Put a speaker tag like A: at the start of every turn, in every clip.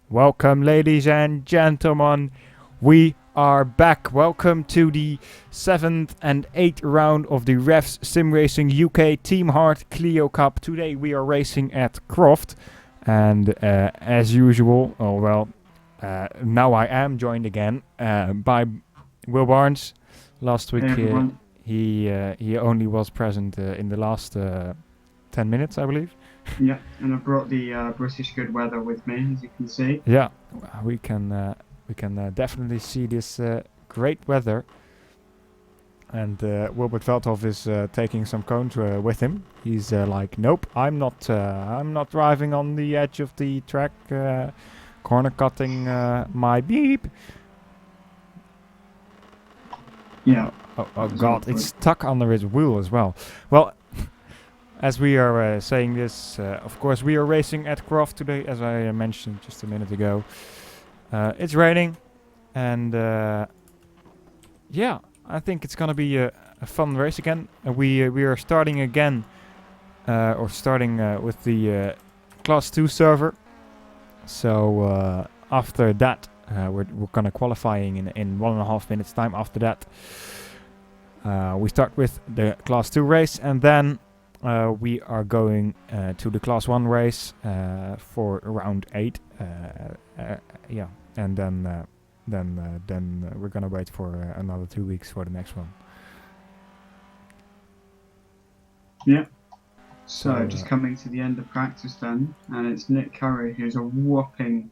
A: Welcome, ladies and gentlemen. We are back. Welcome to the 7th and 8th round of the REVS SimRacing UK Team Hard Clio Cup. Today we are racing at Croft. And as usual, now I am joined again by Will Barnes. Last week he only was present in the last 10 minutes, I believe.
B: Yeah, and I brought the British good weather with me, as you can see.
A: Yeah, we can definitely see this great weather. And Wilbert Veldhoff is taking some cones with him. He's like, nope, I'm not driving on the edge of the track, corner cutting my beep.
B: Yeah.
A: Oh God, it's stuck under his wheel as well. Well. As we are saying this, of course, we are racing at Croft today, as I mentioned just a minute ago. It's raining, and yeah, I think it's gonna be a fun race again. We are starting again, with the Class 2 server. So after that, we're gonna qualifying in 1.5 minutes time. After that, we start with the Class 2 race, and then. We are going to the Class 1 race for round 8. Yeah, and then we're gonna wait for another 2 weeks for the next one.
B: Yeah. So just coming to the end of practice then, and it's Nick Curry who's a whopping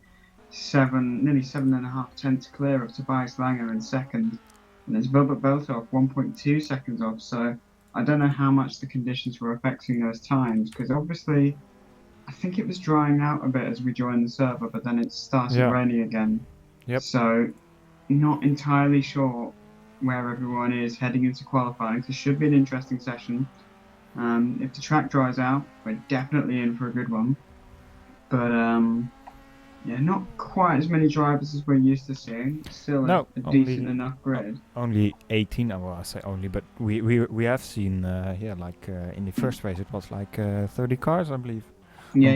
B: nearly 7.5 tenths clear of Tobias Langer in second, and it's Wilbert Veldhoff 1.2 seconds off. So. I don't know how much the conditions were affecting those times, because obviously I think it was drying out a bit as we joined the server, but then it started raining again.
A: Yep.
B: So not entirely sure where everyone is heading into qualifying. This should be an interesting session. If the track dries out, we're definitely in for a good one. But yeah, not quite as many drivers as we're used to seeing. Still a decent enough grid.
A: Only 18, well, I say only, but we have seen, in the first race it was like 30 cars, I believe.
B: Yeah,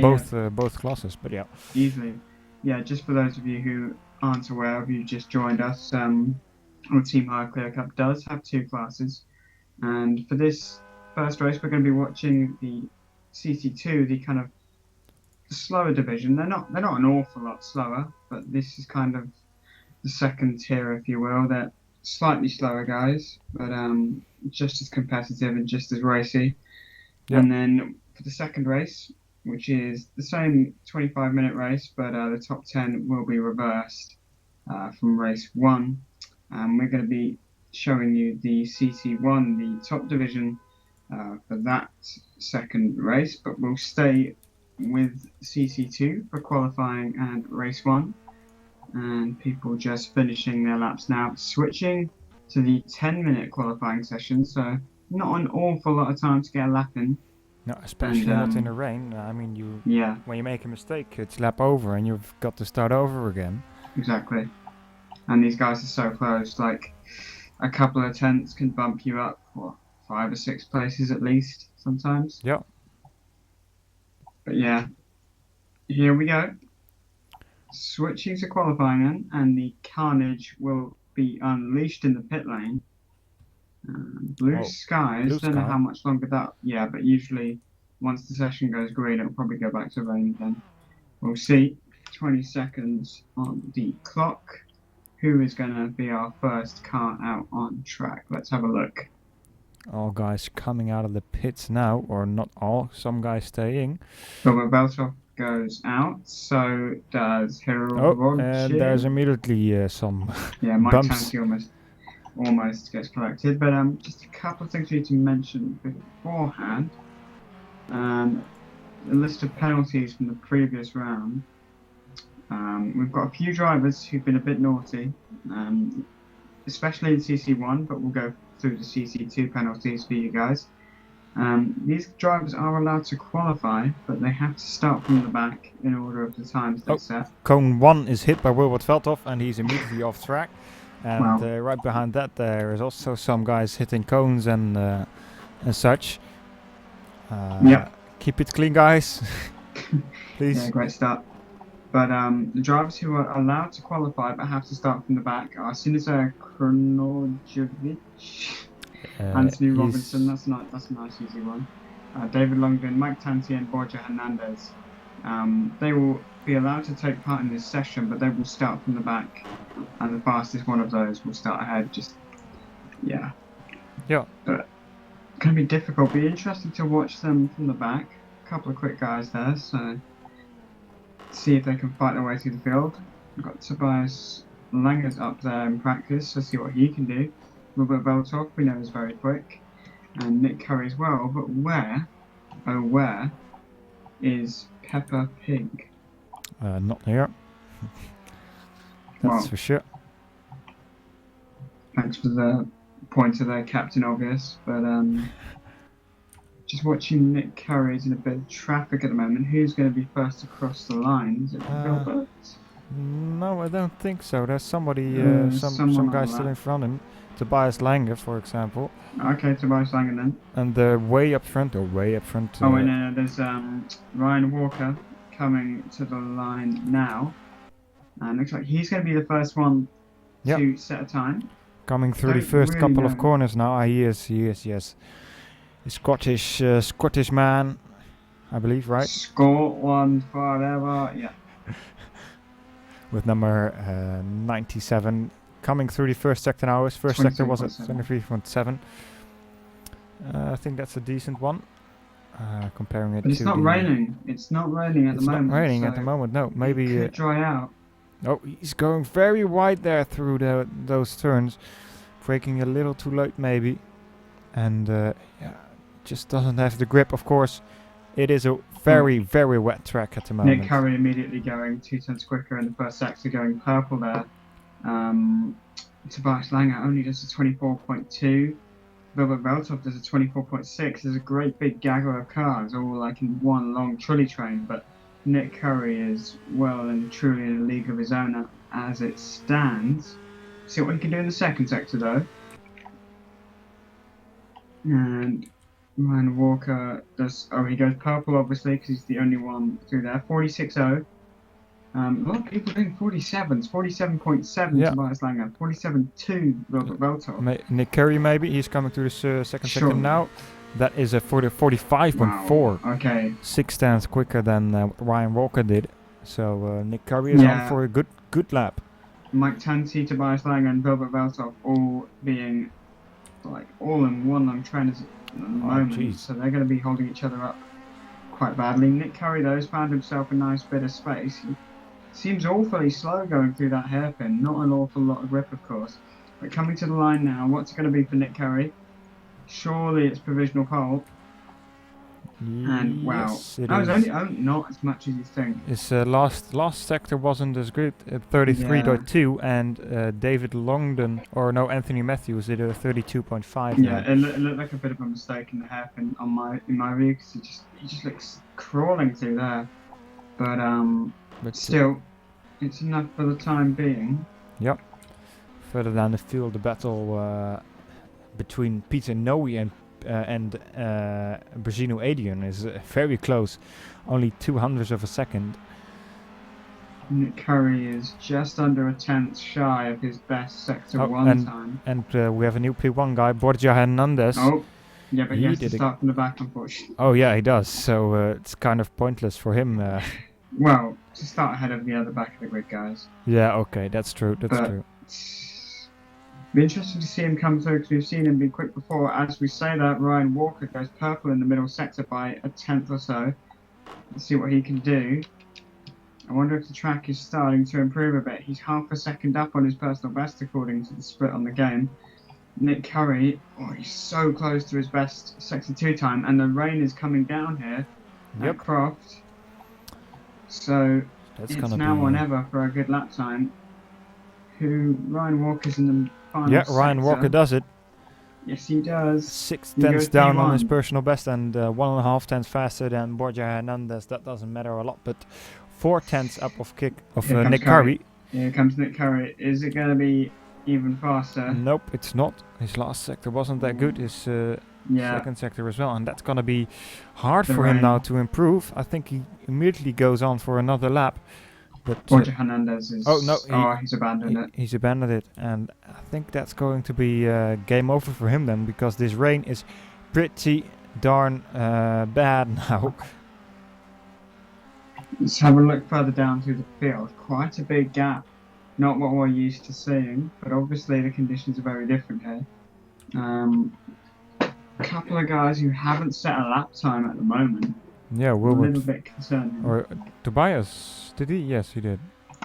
A: both classes, but yeah.
B: Easily. Yeah, just for those of you who aren't aware of, you just joined us, our Team Hard Clear Cup does have 2 classes. And for this first race, we're going to be watching the CC2, the kind of slower division. They're not an awful lot slower, but this is kind of the second tier, if you will. They're slightly slower guys, but just as competitive and just as racy. Yep. And then for the second race, which is the same 25-minute race, but the top 10 will be reversed from race 1. We're going to be showing you the CC1, the top division, for that second race, but we'll stay with CC2 for qualifying and race 1, and people just finishing their laps now, switching to the 10-minute qualifying session, so not an awful lot of time to get a lap in.
A: No, especially not in the rain. I mean, when you make a mistake, it's lap over and you've got to start over again.
B: Exactly. And these guys are so close, like a couple of tenths can bump you up for 5 or 6 places at least sometimes.
A: Yeah.
B: But yeah, here we go. Switching to qualifying then, and the carnage will be unleashed in the pit lane. Blue skies, don't know how much longer that... Yeah, but usually once the session goes green, it'll probably go back to rain again. We'll see. 20 seconds on the clock. Who is going to be our first car out on track? Let's have a look.
A: All guys coming out of the pits now, or not all, some guys staying.
B: Wilbert Veldhoff goes out, so does Harold
A: and there's immediately some
B: Mike
A: bumps.
B: Tanky almost gets collected, but just a couple of things we need to mention beforehand. A list of penalties from the previous round. We've got a few drivers who've been a bit naughty, especially in CC1, but we'll go through the CC2 penalties for you guys. These drivers are allowed to qualify, but they have to start from the back in order of the times they set.
A: Cone 1 is hit by Wilbert Veldhoff and he's immediately off track. And right behind that there is also some guys hitting cones and such.
B: Yeah.
A: Keep it clean, guys. Please.
B: Yeah, great start. But the drivers who are allowed to qualify but have to start from the back are Siniza Kronojevic, Anthony Robinson. That's a nice easy one. David Longden, Mike Tanti, and Borja Hernandez. They will be allowed to take part in this session, but they will start from the back, and the fastest one of those will start ahead. Yeah. But can be difficult. Be interesting to watch them from the back. A couple of quick guys there, so see if they can fight their way through the field. We've got Tobias Langer's up there in practice, so see what he can do. Robert Veltov, we know, is very quick, and Nick Curry as well. But where is Peppa Pig?
A: Not here. That's for sure.
B: Thanks for the pointer there, Captain Obvious. But just watching Nick Curry is in a bit of traffic at the moment. Who's going to be first across the line? Is it Gilbert?
A: No, I don't think so. There's somebody, some guy still in front of him. Tobias Langer, for example.
B: Okay, Tobias Langer then.
A: And way up front.
B: Oh, wait, no, there's Ryan Walker coming to the line now. And looks like he's going to be the first one to set a time.
A: Coming through the first couple of corners now. He is, yes. A Scottish man, I believe, right?
B: Scotland forever, yeah.
A: With number 97 coming through the first sector now. His first sector was at 23.7. I think that's a decent one. Comparing it to.
B: But it's not raining. It's not raining at the moment.
A: It's not raining at the moment. No, maybe.
B: It could dry out.
A: Oh, he's going very wide there through those turns, braking a little too late maybe, and just doesn't have the grip. Of course, it is a very wet track at the moment.
B: Nick Curry immediately going 2 tenths quicker in the first sector, going purple there. Tobias Langer only does a 24.2. Wilbert Veltov does a 24.6. There's a great big gaggle of cars, all like in one long trolley train, but Nick Curry is well and truly in a league of his own as it stands. See what he can do in the second sector though. And Ryan Walker does. Oh, he goes purple obviously because he's the only one through there. 46.0. A lot of people doing 47s. 47.7 Tobias Langer. 47.2 Robert Veltov.
A: Nick Curry maybe. He's coming through the second sector now. That is a 45.4.
B: Wow. Okay.
A: 6 tenths quicker than Ryan Walker did. So Nick Curry is on for a good lap.
B: Mike Tanti, Tobias Langer, and Wilbert Veltov all being like all in one long trainers at the moment. So they're going to be holding each other up quite badly. Nick Curry though has found himself a nice bit of space. He seems awfully slow going through that hairpin. Not an awful lot of grip, of course. But coming to the line now, what's it going to be for Nick Curry? Surely it's provisional pole. And wow, that was only not as much as you think.
A: His last sector wasn't as good at 33.2, and David Longden, Anthony Matthews did a 32.5.
B: Yeah, it looked like a bit of a mistake in the hairpin in my view, because he just looks crawling through there. But still, it's enough for the time being.
A: Yep. Further down the field, the battle between Peter Noe and Brezino Adrian is very close, only 0.02 of a second.
B: Nick Curry is just under a tenth shy of his best sector time.
A: And we have a new P1 guy, Borja Hernandez.
B: Oh, yeah, but he has to start from the back, unfortunately.
A: Oh yeah, he does. So it's kind of pointless for him.
B: Well, to start ahead of the other back of the grid guys.
A: Yeah, okay, that's true. That's true.
B: Be interesting to see him come through because we've seen him be quick before. As we say that, Ryan Walker goes purple in the middle sector by a tenth or so. Let's see what he can do. I wonder if the track is starting to improve a bit. He's half a second up on his personal best according to the split on the game. Nick Curry, he's so close to his best sector 2 time, and the rain is coming down here at Croft. So it's now or never for a good lap time. Ryan Walker's in the final sector.
A: Ryan Walker does it.
B: Yes, he does.
A: 6 tenths down on his personal best and 1.5 tenths faster than Borja Hernandez. That doesn't matter a lot, but 4 tenths up of Nick Curry.
B: Here comes Nick Curry. Is it going to be even faster?
A: Nope, it's not. His last sector wasn't that good. His second sector as well, and that's going to be hard for him now to improve. I think he immediately goes on for another lap. But
B: Borja Hernandez is.
A: oh, no,
B: he's abandoned it.
A: he's abandoned it, and I think that's going to be game over for him then, because this rain is pretty darn bad now.
B: Let's have a look further down through the field. Quite a big gap. Not what we're used to seeing, but obviously the conditions are very different here. A couple of guys who haven't set a lap time at the moment.
A: Yeah,
B: A
A: Wilbert.
B: little bit concerning.
A: Or Tobias, did he? Yes, he did.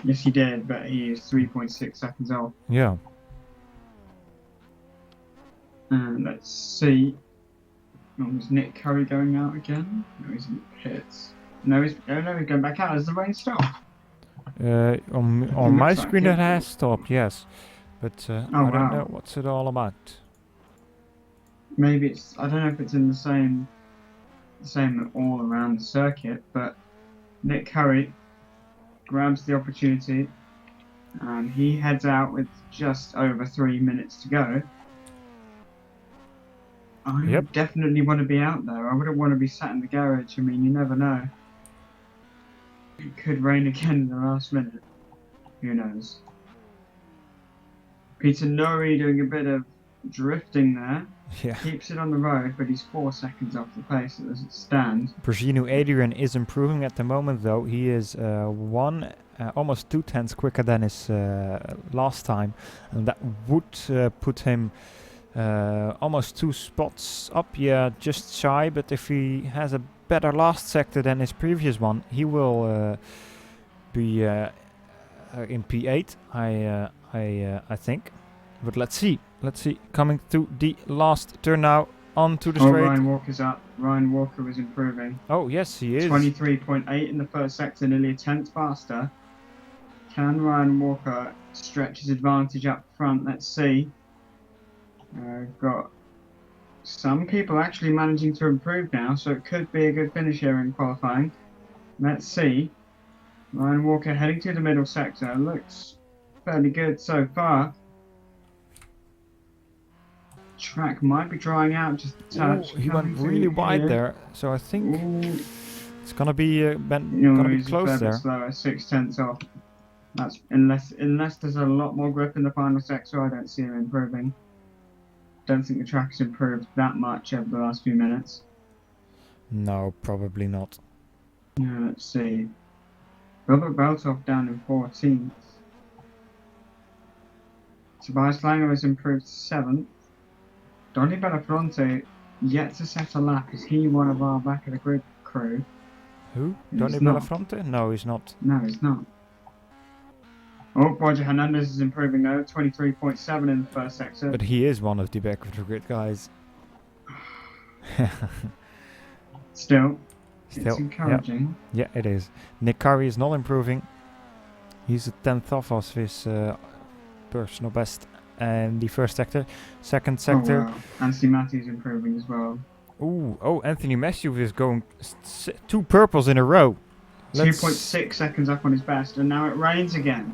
B: Yes, he did, but he is 3.6 seconds off.
A: Yeah.
B: And let's see. Oh, is Nick Curry going out again? No, he's in the pits. No, he's going back out. Has the rain stopped?
A: On my
B: looks like
A: screen
B: it.
A: it has stopped, yes. But I don't
B: wow.
A: know what's it all about.
B: Maybe it's. I don't know if it's in the same all around the circuit, but Nick Curry grabs the opportunity and he heads out with just over 3 minutes to go. I definitely want to be out there. I wouldn't want to be sat in the garage. I mean, you never know. It could rain again in the last minute. Who knows? Peter Norrie doing a bit of drifting there.
A: Yeah.
B: Keeps it on the road, but he's 4 seconds off the pace as it stands.
A: Persino Adrian is improving at the moment, though. He is almost 2/10 quicker than his last time, and that would put him almost 2 spots up. Yeah, just shy. But if he has a better last sector than his previous one, he will be in P8. I think. But let's see. Let's see. Coming through the last turn now onto the straight.
B: Ryan Walker's up. Ryan Walker is improving.
A: Oh, yes, he is.
B: 23.8 in the first sector, nearly a tenth faster. Can Ryan Walker stretch his advantage up front? Let's see. Got some people actually managing to improve now, so it could be a good finish here in qualifying. Let's see. Ryan Walker heading to the middle sector. Looks fairly good so far. Track might be drying out just a touch.
A: Ooh, he went really wide there, so I think it's gonna be close there.
B: Slower, 6/10 off. That's unless there's a lot more grip in the final sector. I don't see him improving. Don't think the track has improved that much over the last few minutes.
A: No, probably not.
B: Yeah, let's see. Robert Beltoff down in 14th. Tobias Langer has improved to 7th. Donny Belafonte yet to set a lap. Is he one of our back of the grid crew?
A: Who?
B: He's
A: Donny
B: not.
A: Belafonte? No, he's not.
B: No, he's not. Oh, Borja Hernandez is improving though. 23.7 in the first sector.
A: But he is one of the back of the grid guys.
B: Still, it's
A: Still,
B: encouraging.
A: Yeah, it is. Nick Curry is not improving. He's a 10th off of his personal best. And the first sector, second sector.
B: Oh, wow. Anthony Matthews improving as well.
A: Ooh, oh, Anthony Matthews is going 2 purples in a row.
B: 2.6 seconds up on his best, and now it rains again.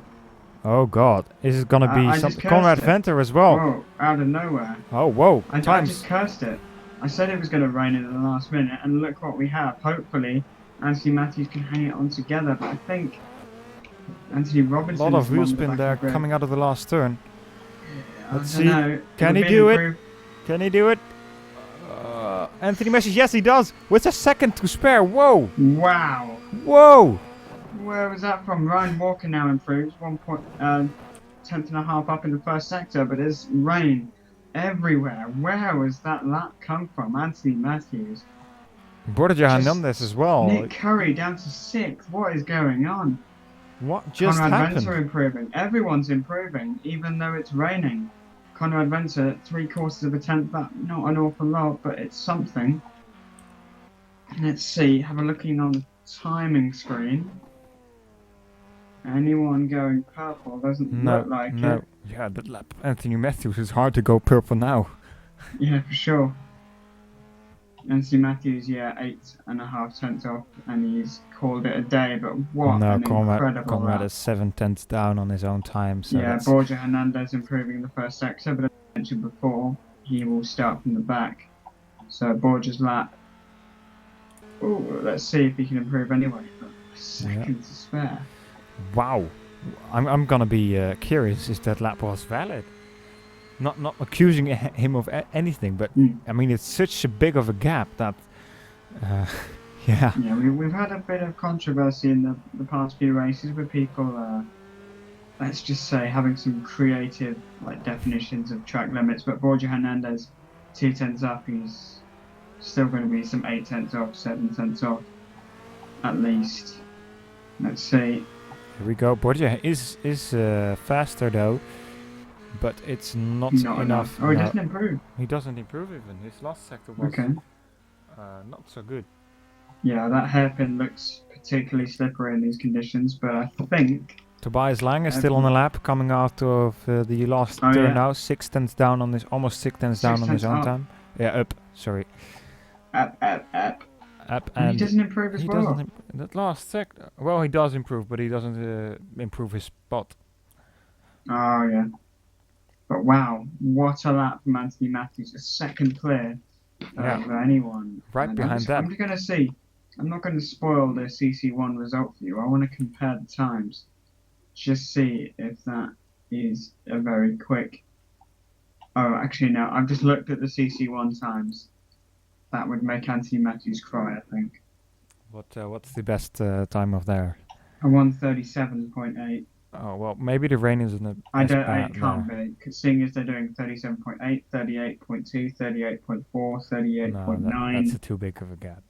A: Oh God, is it gonna be something? Conrad Venter as well.
B: Whoa, out of nowhere.
A: Oh, whoa,
B: I just cursed it. I said it was going to rain in the last minute, and look what we have. Hopefully, Anthony Matthews can hang it on together, but I think Anthony Robinson.
A: A lot of wheel spin there coming out of the last turn. Let's see.
B: Know.
A: Can he do it? Can he do it? Anthony Matthews, yes, he does. With a second to spare. Whoa.
B: Wow.
A: Whoa.
B: Where was that from? Ryan Walker now improves 1.10 and a half up in the first sector, but there's rain everywhere. Where was that lap come from? Anthony Matthews.
A: Borja Hernandez as well.
B: Nick Curry down to 6th. What is going on?
A: What just
B: Conrad
A: happened?
B: Venter improving. Everyone's improving, even though it's raining. Conrad Venter, 3/4 of a tenth up. Not an awful lot, but it's something. Let's see. Have a looking on the timing screen. Anyone going purple? Doesn't look like it.
A: Yeah, that lap. Anthony Matthews is hard to go purple now.
B: Yeah, for sure. Anthony Matthews, yeah, 8.5 tenths off, and he's called it a day. But what an incredible
A: Conrad
B: lap.
A: is 7 tenths down on his own time. So
B: yeah, Borja Hernandez improving in the first sector, but as I mentioned before, he will start from the back. So Borja's lap. Oh, let's see if he can improve anyway. But a second to spare.
A: Wow. I'm gonna be curious if that lap was valid. Not accusing him of anything, but I mean it's such a big of a gap that yeah.
B: Yeah, we've had a bit of controversy in the past few races with people, let's just say, having some creative like definitions of track limits. But Borja Hernandez, 2 tenths up, he's still going to be some 8 tenths off, 7 tenths off, at least. Let's see.
A: Here we go. Borja is faster though, but it's not enough.
B: Oh, he doesn't improve.
A: He doesn't improve even. His last sector was not so good.
B: Yeah, that hairpin looks particularly slippery in these conditions, but I think
A: Tobias Lang is still on the lap, coming out of the last turn now. 6 tenths down on this, almost 6 tenths down on his own time. Yeah, up. Sorry.
B: Up. And he doesn't improve as well.
A: That last sector. Well, he does improve, but he doesn't improve his spot.
B: Oh yeah. But wow, what a lap from Anthony Matthews! A second clear over anyone.
A: Right behind that.
B: I'm going to see. I'm not going to spoil the CC1 result for you. I want to compare the times. Just see if that is a very quick. Oh, actually no. I've just looked at the CC1 times. That would make Anthony Matthews cry, I think.
A: What's the best time of there?
B: A 1:37.8.
A: Oh well, maybe the rain isn't a.
B: It can't be, because seeing as they're doing 37.8, 38.2, 38.4, 38.9.
A: No, that's too big of a gap.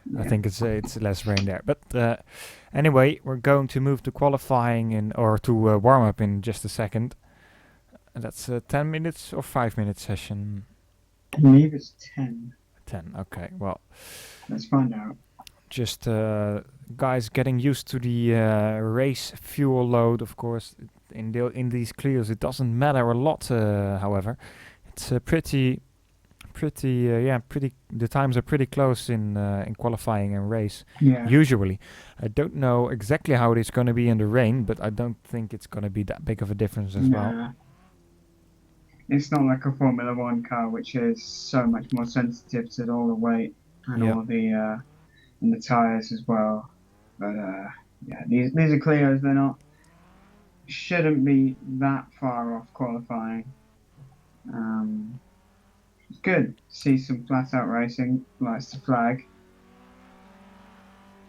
A: Yeah. I think it's less rain there. But anyway, we're going to move to qualifying to warm up in just a second. And that's a 10 minutes or 5 minute session.
B: I believe it's 10.
A: 10. Okay. Well,
B: let's find out.
A: Just guys getting used to the race fuel load. Of course, in these Clios, it doesn't matter a lot. However, it's pretty. The times are pretty close in qualifying and race.
B: Yeah.
A: Usually, I don't know exactly how it is going to be in the rain, but I don't think it's going to be that big of a difference as well.
B: It's not like a Formula One car, which is so much more sensitive to all the weight and all the and the tires as well. But these are Clios. They're shouldn't be that far off qualifying. It's good to see some flat out racing, lights the flag.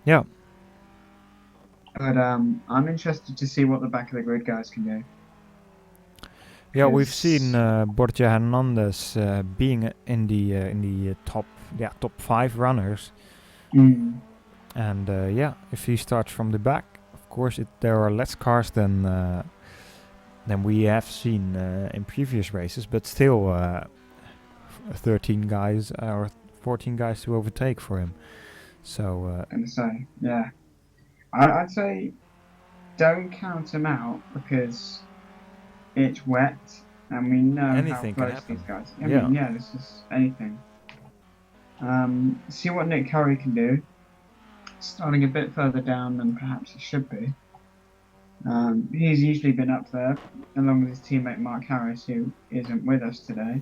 A: Yeah.
B: But I'm interested to see what the back of the grid guys can do.
A: Yeah, we've seen Borja Hernandez being in the top 5 runners. And if he starts from the back, of course there are less cars than we have seen in previous races, but still 13 guys or 14 guys to overtake for him. So I'd say don't count him out, because it's wet and we know anything
B: how close these guys. I mean, this is anything. See what Nick Curry can do. Starting a bit further down than perhaps he should be. He's usually been up there, along with his teammate Mark Harris, who isn't with us today.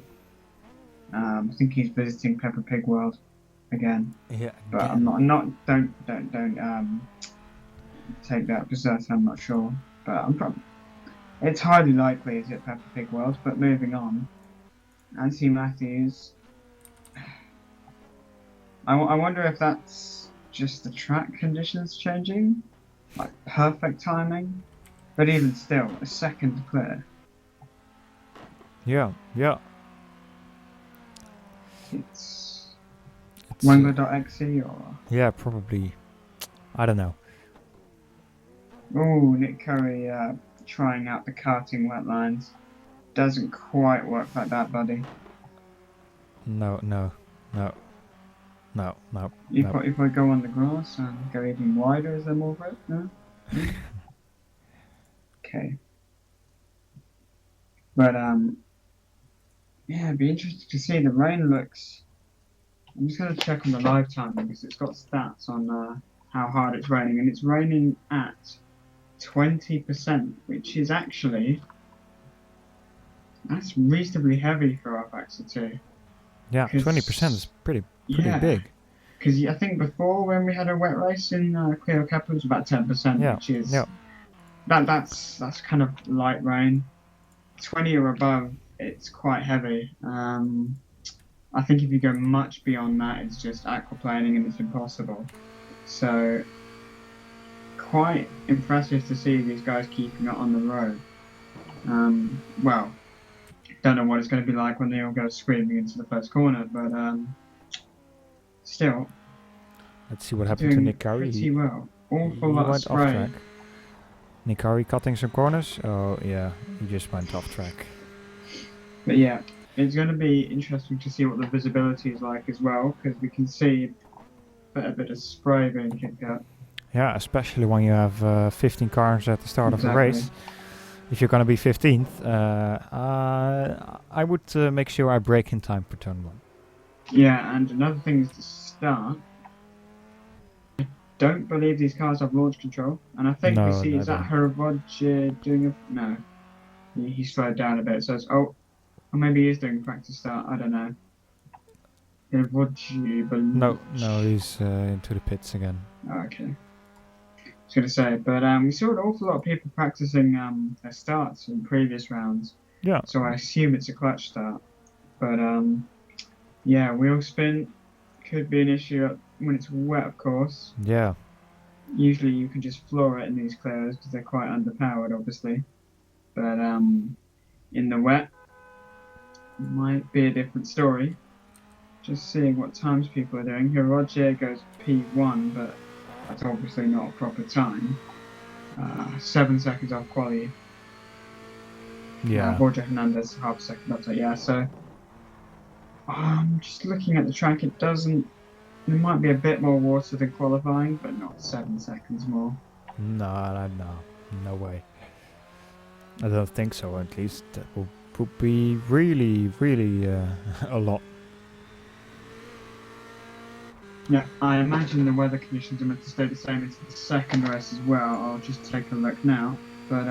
B: I think he's visiting Peppa Pig World again.
A: Yeah.
B: But don't take that for certain. I'm not sure, but it's highly likely he's at Peppa Pig World. But moving on, Anthony Matthews. I wonder if that's just the track conditions changing, like perfect timing. But even still, a second clear.
A: Yeah.
B: It's Wango.exe or...
A: Yeah, probably. I don't know.
B: Oh, Nick Curry trying out the karting wet lines. Doesn't quite work like that, buddy.
A: No.
B: If I go on the grass and go even wider, is there more grip? No? Okay. But it'd be interesting to see. The rain looks... I'm just going to check on the live timing, because it's got stats on how hard it's raining, and it's raining at 20%, which is actually... That's reasonably heavy for rFactor 2.
A: Yeah, 20% is pretty big.
B: because I think before when we had a wet race in Clio Cup, it was about 10%,
A: Yeah,
B: which is
A: yeah.
B: that's kind of light rain. 20 or above, it's quite heavy. I think if you go much beyond that, it's just aquaplaning and it's impossible. So quite impressive to see these guys keeping it on the road. Well, don't know what it's going to be like when they all go screaming into the first corner, but still.
A: Let's see what happened to
B: Doing
A: Nikari.
B: pretty well. Awful
A: He
B: lot of
A: went off
B: spray.
A: track. Nikari cutting some corners. Oh yeah, he just went off track.
B: But yeah, it's going to be interesting to see what the visibility is like as well, because we can see a bit of spray being kicked out.
A: Yeah, especially when you have 15 cars at the start of a
B: Exactly.
A: race. If you're going to be 15th, I would make sure I brake in time for turn 1.
B: Yeah, and another thing is to start. I don't believe these cars have launch control, and I think we see, is that Roger doing a... No, he slowed down a bit, so it's, or maybe he is doing practice start, I don't know.
A: No, he's into the pits again.
B: Okay. I was going to say, but we saw an awful lot of people practicing their starts in previous rounds.
A: Yeah.
B: So I assume it's a clutch start. But yeah, wheel spin could be an issue when it's wet, of course.
A: Yeah.
B: Usually you can just floor it in these Clios because they're quite underpowered, obviously. But in the wet, might be a different story. Just seeing what times people are doing. Here, Roger goes P1, but that's obviously not a proper time. 7 seconds off quali.
A: Yeah.
B: Roger Hernandez, half a second up. Yeah, so just looking at the track, it doesn't. There might be a bit more water than qualifying, but not 7 seconds more.
A: No way. I don't think so. At least that would be really a lot.
B: Yeah, I imagine the weather conditions are meant to stay the same into the second race as well. I'll just take a look now. But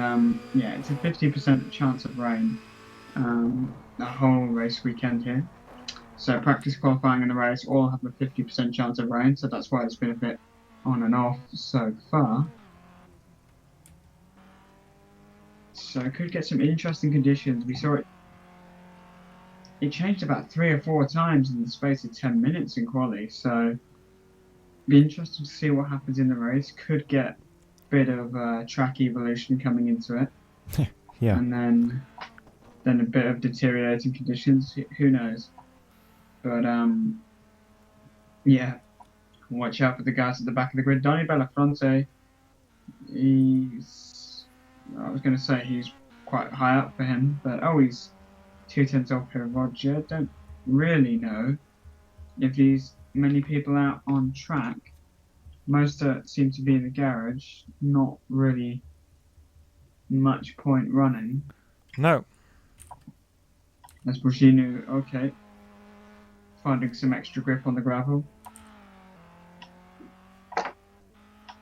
B: yeah, it's a 50% chance of rain the whole race weekend here. So practice qualifying and the race all have a 50% chance of rain, so that's why it's been a bit on and off so far. So it could get some interesting conditions. We saw it changed about 3 or 4 times in the space of 10 minutes in quali, so be interesting to see what happens in the race. Could get a bit of track evolution coming into it.
A: Yeah.
B: And then a bit of deteriorating conditions, who knows. But yeah, watch out for the guys at the back of the grid. Donny Bellafronte, I was going to say he's quite high up for him, but he's 2/10 off here, Roger. Don't really know if these many people out on track. Most seem to be in the garage. Not really much point running.
A: No.
B: As Bushinu, okay, finding some extra grip on the gravel.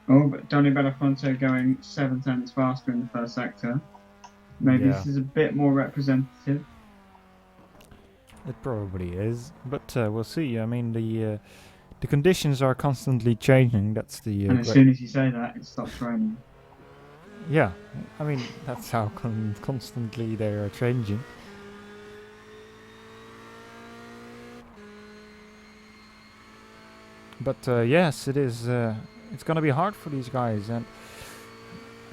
B: But Donny Bellafronte going 7/10 faster in the first sector. Maybe this is a bit more representative.
A: It probably is, but we'll see. I mean, the conditions are constantly changing. That's the.
B: And as soon as you say that, it stops raining.
A: Yeah, I mean that's how constantly they are changing. But yes, it is. It's gonna be hard for these guys, and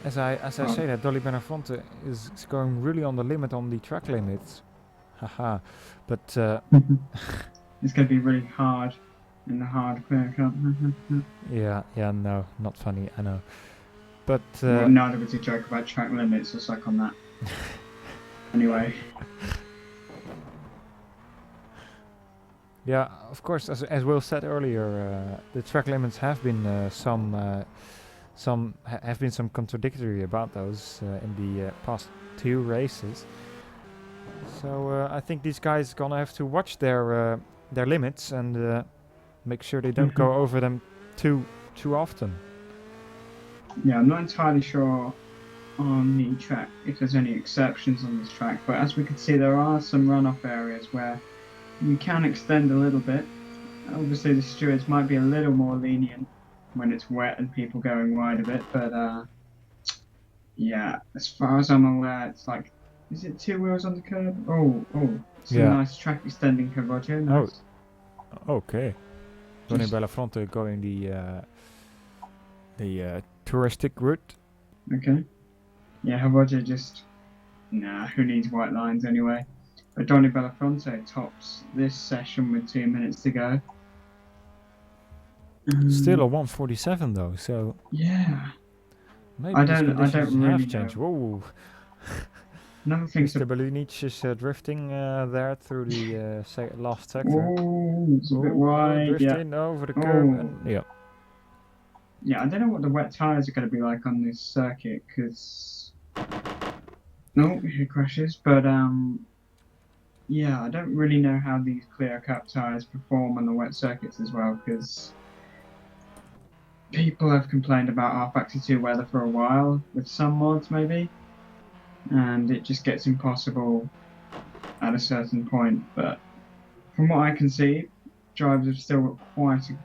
A: as I say that, Donny Bellafronte is going really on the limit on the track limits. Haha, but
B: it's going to be really hard in the hard Clio Cup.
A: yeah, no, not funny, I know. But
B: well, neither was a joke about track limits, so suck on that. Anyway.
A: Yeah, of course, as Will said earlier, the track limits have been have been some contradictory about those in the past 2 races. So I think these guys gonna have to watch their limits and make sure they don't go over them too often.
B: Yeah, I'm not entirely sure on the track if there's any exceptions on this track, but as we can see, there are some runoff areas where you can extend a little bit, Obviously, the stewards might be a little more lenient when it's wet and people going wide of it, but yeah, as far as I'm aware, it's like, is it 2 wheels on the curb? Oh, some
A: Yeah.
B: nice track extending curve, Roger.
A: Oh,
B: Nice.
A: okay. Tony
B: Just-
A: Belafonte going the touristic route.
B: Okay. Yeah, Roger just, nah, who needs white lines anyway? But Donny Belafonte tops this session with 2 minutes to go.
A: Still a 147 though, so
B: Yeah.
A: maybe
B: I
A: these
B: don't
A: conditions
B: really
A: have
B: know.
A: changed. Whoa,
B: Another thing
A: Mr. Belinic is drifting there through the last sector.
B: Oh, it's a bit
A: Oh,
B: wide. Yeah.
A: drifting over the curb.
B: Oh.
A: And, yeah.
B: Yeah, I don't know what the wet tyres are going to be like on this circuit because. No, it crashes. But yeah, I don't really know how these Clio Cup tyres perform on the wet circuits as well because people have complained about rFactor 2 weather for a while with some mods maybe, and it just gets impossible at a certain point. But from what I can see, drivers have still got quite a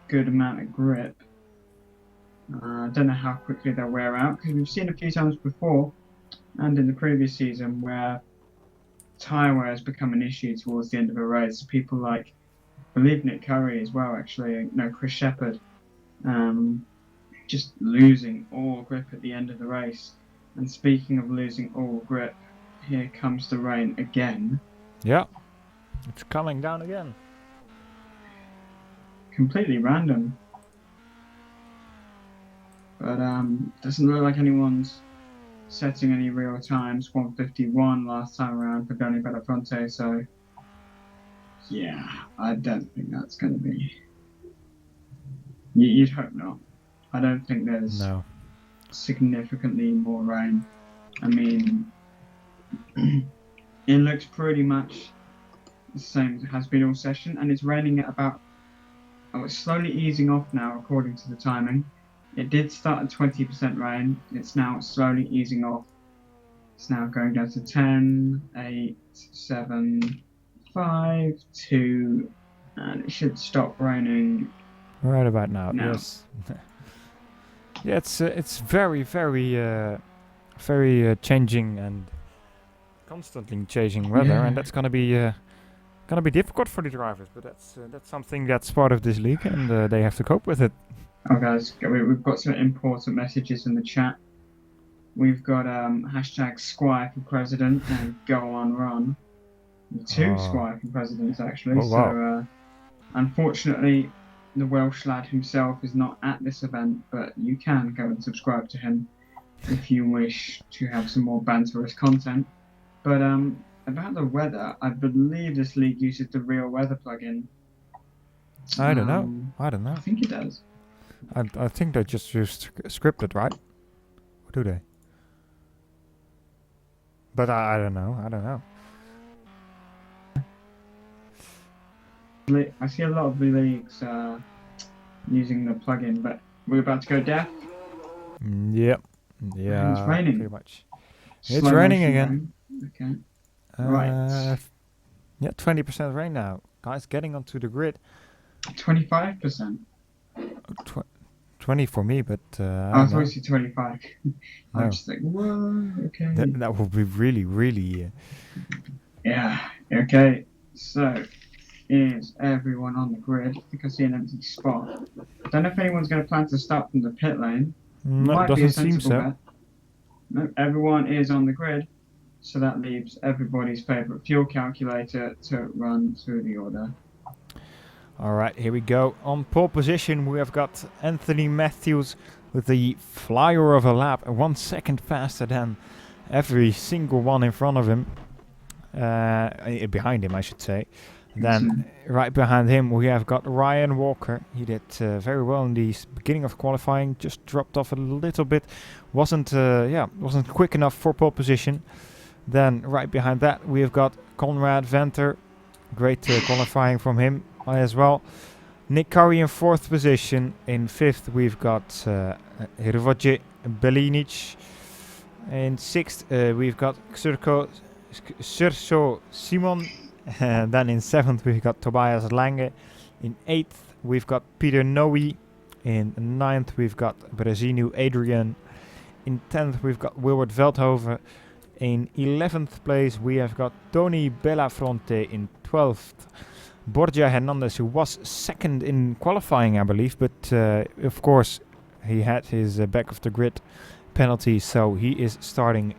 B: good amount of grip. I don't know how quickly they'll wear out because we've seen a few times before and in the previous season where tyre wear has become an issue towards the end of a race. People like, I believe Nick Curry as well, actually, no, Chris Shepherd, just losing all grip at the end of the race. And speaking of losing all grip, here comes the rain again.
A: Yeah, it's coming down again.
B: Completely random. But doesn't look like anyone's setting any real times. 151 last time around for Donny Belafonte, so yeah, I don't think that's going to be. You'd hope not. I don't think there's significantly more rain. I mean, it looks pretty much the same as it has been all session, and it's raining at about. Oh, it's slowly easing off now, according to the timing. It did start at 20% rain. It's now slowly easing off. It's now going down to 10, 8, 7, 5, 2, and it should stop raining
A: right about now. Yes. Yeah, it's very changing and constantly changing weather, and that's gonna be difficult for the drivers. But that's something that's part of this league, and they have to cope with it.
B: Oh guys, we've got some important messages in the chat. We've got hashtag Squire for President and Go On Run. 2 Squire for Presidents actually.
A: Oh, wow.
B: So unfortunately, the Welsh lad himself is not at this event, but you can go and subscribe to him if you wish to have some more banterous content. But about the weather, I believe this league uses the Real Weather plugin.
A: I don't know. I
B: think it does.
A: I think they just use scripted, right? Or do they? But I don't know.
B: I see a lot of the leagues using the plugin, but we're about to go deaf.
A: Yep. Yeah.
B: It's raining.
A: Pretty much. It's raining again.
B: Okay. Right.
A: Yeah, 20% rain now. Guys, getting onto the grid.
B: 25%.
A: 20 for me, but
B: I thought you said 25. I
A: No.
B: was just like, whoa, okay.
A: That would be really.
B: Yeah, okay. So, is everyone on the grid? I think I see an empty spot. Don't know if anyone's going to plan to start from the pit lane.
A: No,
B: Might be a
A: doesn't seem
B: sensible
A: so.
B: bet. No, everyone is on the grid, so that leaves everybody's favourite fuel calculator to run through the order.
A: All right, here we go. On pole position, we have got Anthony Matthews with the flyer of a lap, 1 second faster than every single one in front of him. Behind him, I should say. Then right behind him, we have got Ryan Walker. He did very well in the beginning of qualifying, just dropped off a little bit. Wasn't quick enough for pole position. Then right behind that, we have got Conrad Venter. Great qualifying from him as well. Nick Curry in 4th position. In 5th, we've got Hrvoje Belinic. In 6th, we've got Serso Simon. Then in 7th, we've got Tobias Lange. In 8th, we've got Peter Noe. In 9th, we've got Brezinu Adrian. In 10th, we've got Wilbert Veldhoven. In 11th place, we have got Tony Bellafronte. In 12th, Borja Hernandez, who was second in qualifying, I believe, but of course he had his back of the grid penalty, so he is starting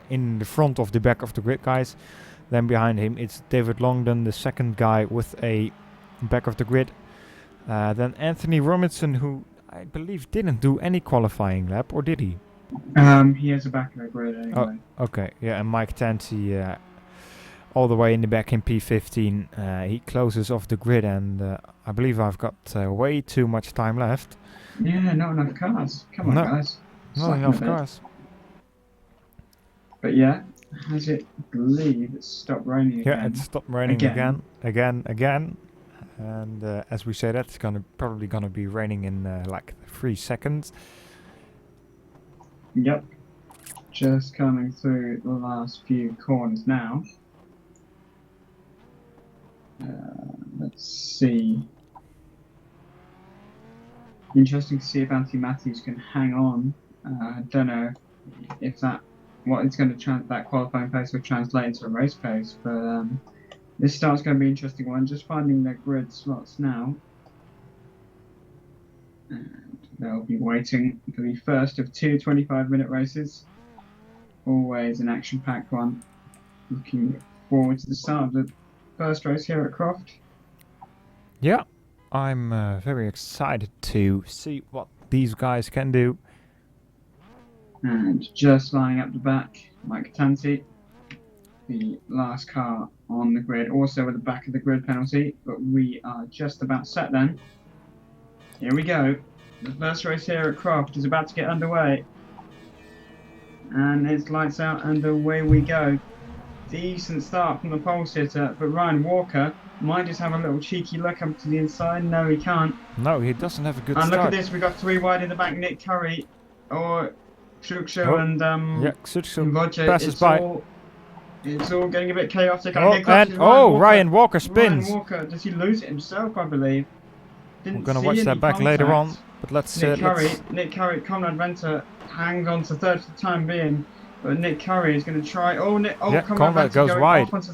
A: in the front of the back of the grid guys. Then behind him it's David Longdon, the second guy with a back of the grid. Then Anthony Robinson, who I believe didn't do any qualifying lap, or did he?
B: He has a back of the grid anyway.
A: Oh, okay, yeah, and Mike Tanti all the way in the back in P15. He closes off the grid, and I believe I've got way too much time left.
B: Yeah, not enough cars. Come on, guys.
A: Not enough cars.
B: But yeah, as it believe it stopped raining again.
A: Yeah, it stopped raining again. And as we said, that's probably gonna be raining in like 3 seconds.
B: Yep. Just coming through the last few corners now. Let's see. Interesting to see if Anthony Matthews can hang on. I don't know if that qualifying pace will translate into a race pace, but this start's going to be an interesting one. Just finding their grid slots now, and they'll be waiting for the first of 2 25-minute races. Always an action-packed one. Looking forward to the start of the first race here at Croft.
A: Yeah, I'm very excited to see what these guys can do.
B: And just lining up the back, Mike Tanti, the last car on the grid, also with the back of the grid penalty, but we are just about set then. Here we go. The first race here at Croft is about to get underway. And it's lights out and away we go. Decent start from the pole sitter, but Ryan Walker might just have a little cheeky look up to the inside. No, he can't.
A: No, he doesn't have a good
B: start.
A: start.
B: And look at this, we got 3 wide in the back. Nick Curry, or Shuksho and
A: Shuksho passes by.
B: It's all getting a bit chaotic.
A: Ryan Walker spins.
B: Ryan Walker, does he lose it himself? I believe.
A: I'm gonna watch that back later on, but let's
B: Nick Curry, Conrad Venter hangs on to third for the time being, but Nick Curry is going to try. Conrad
A: goes wide.
B: Off to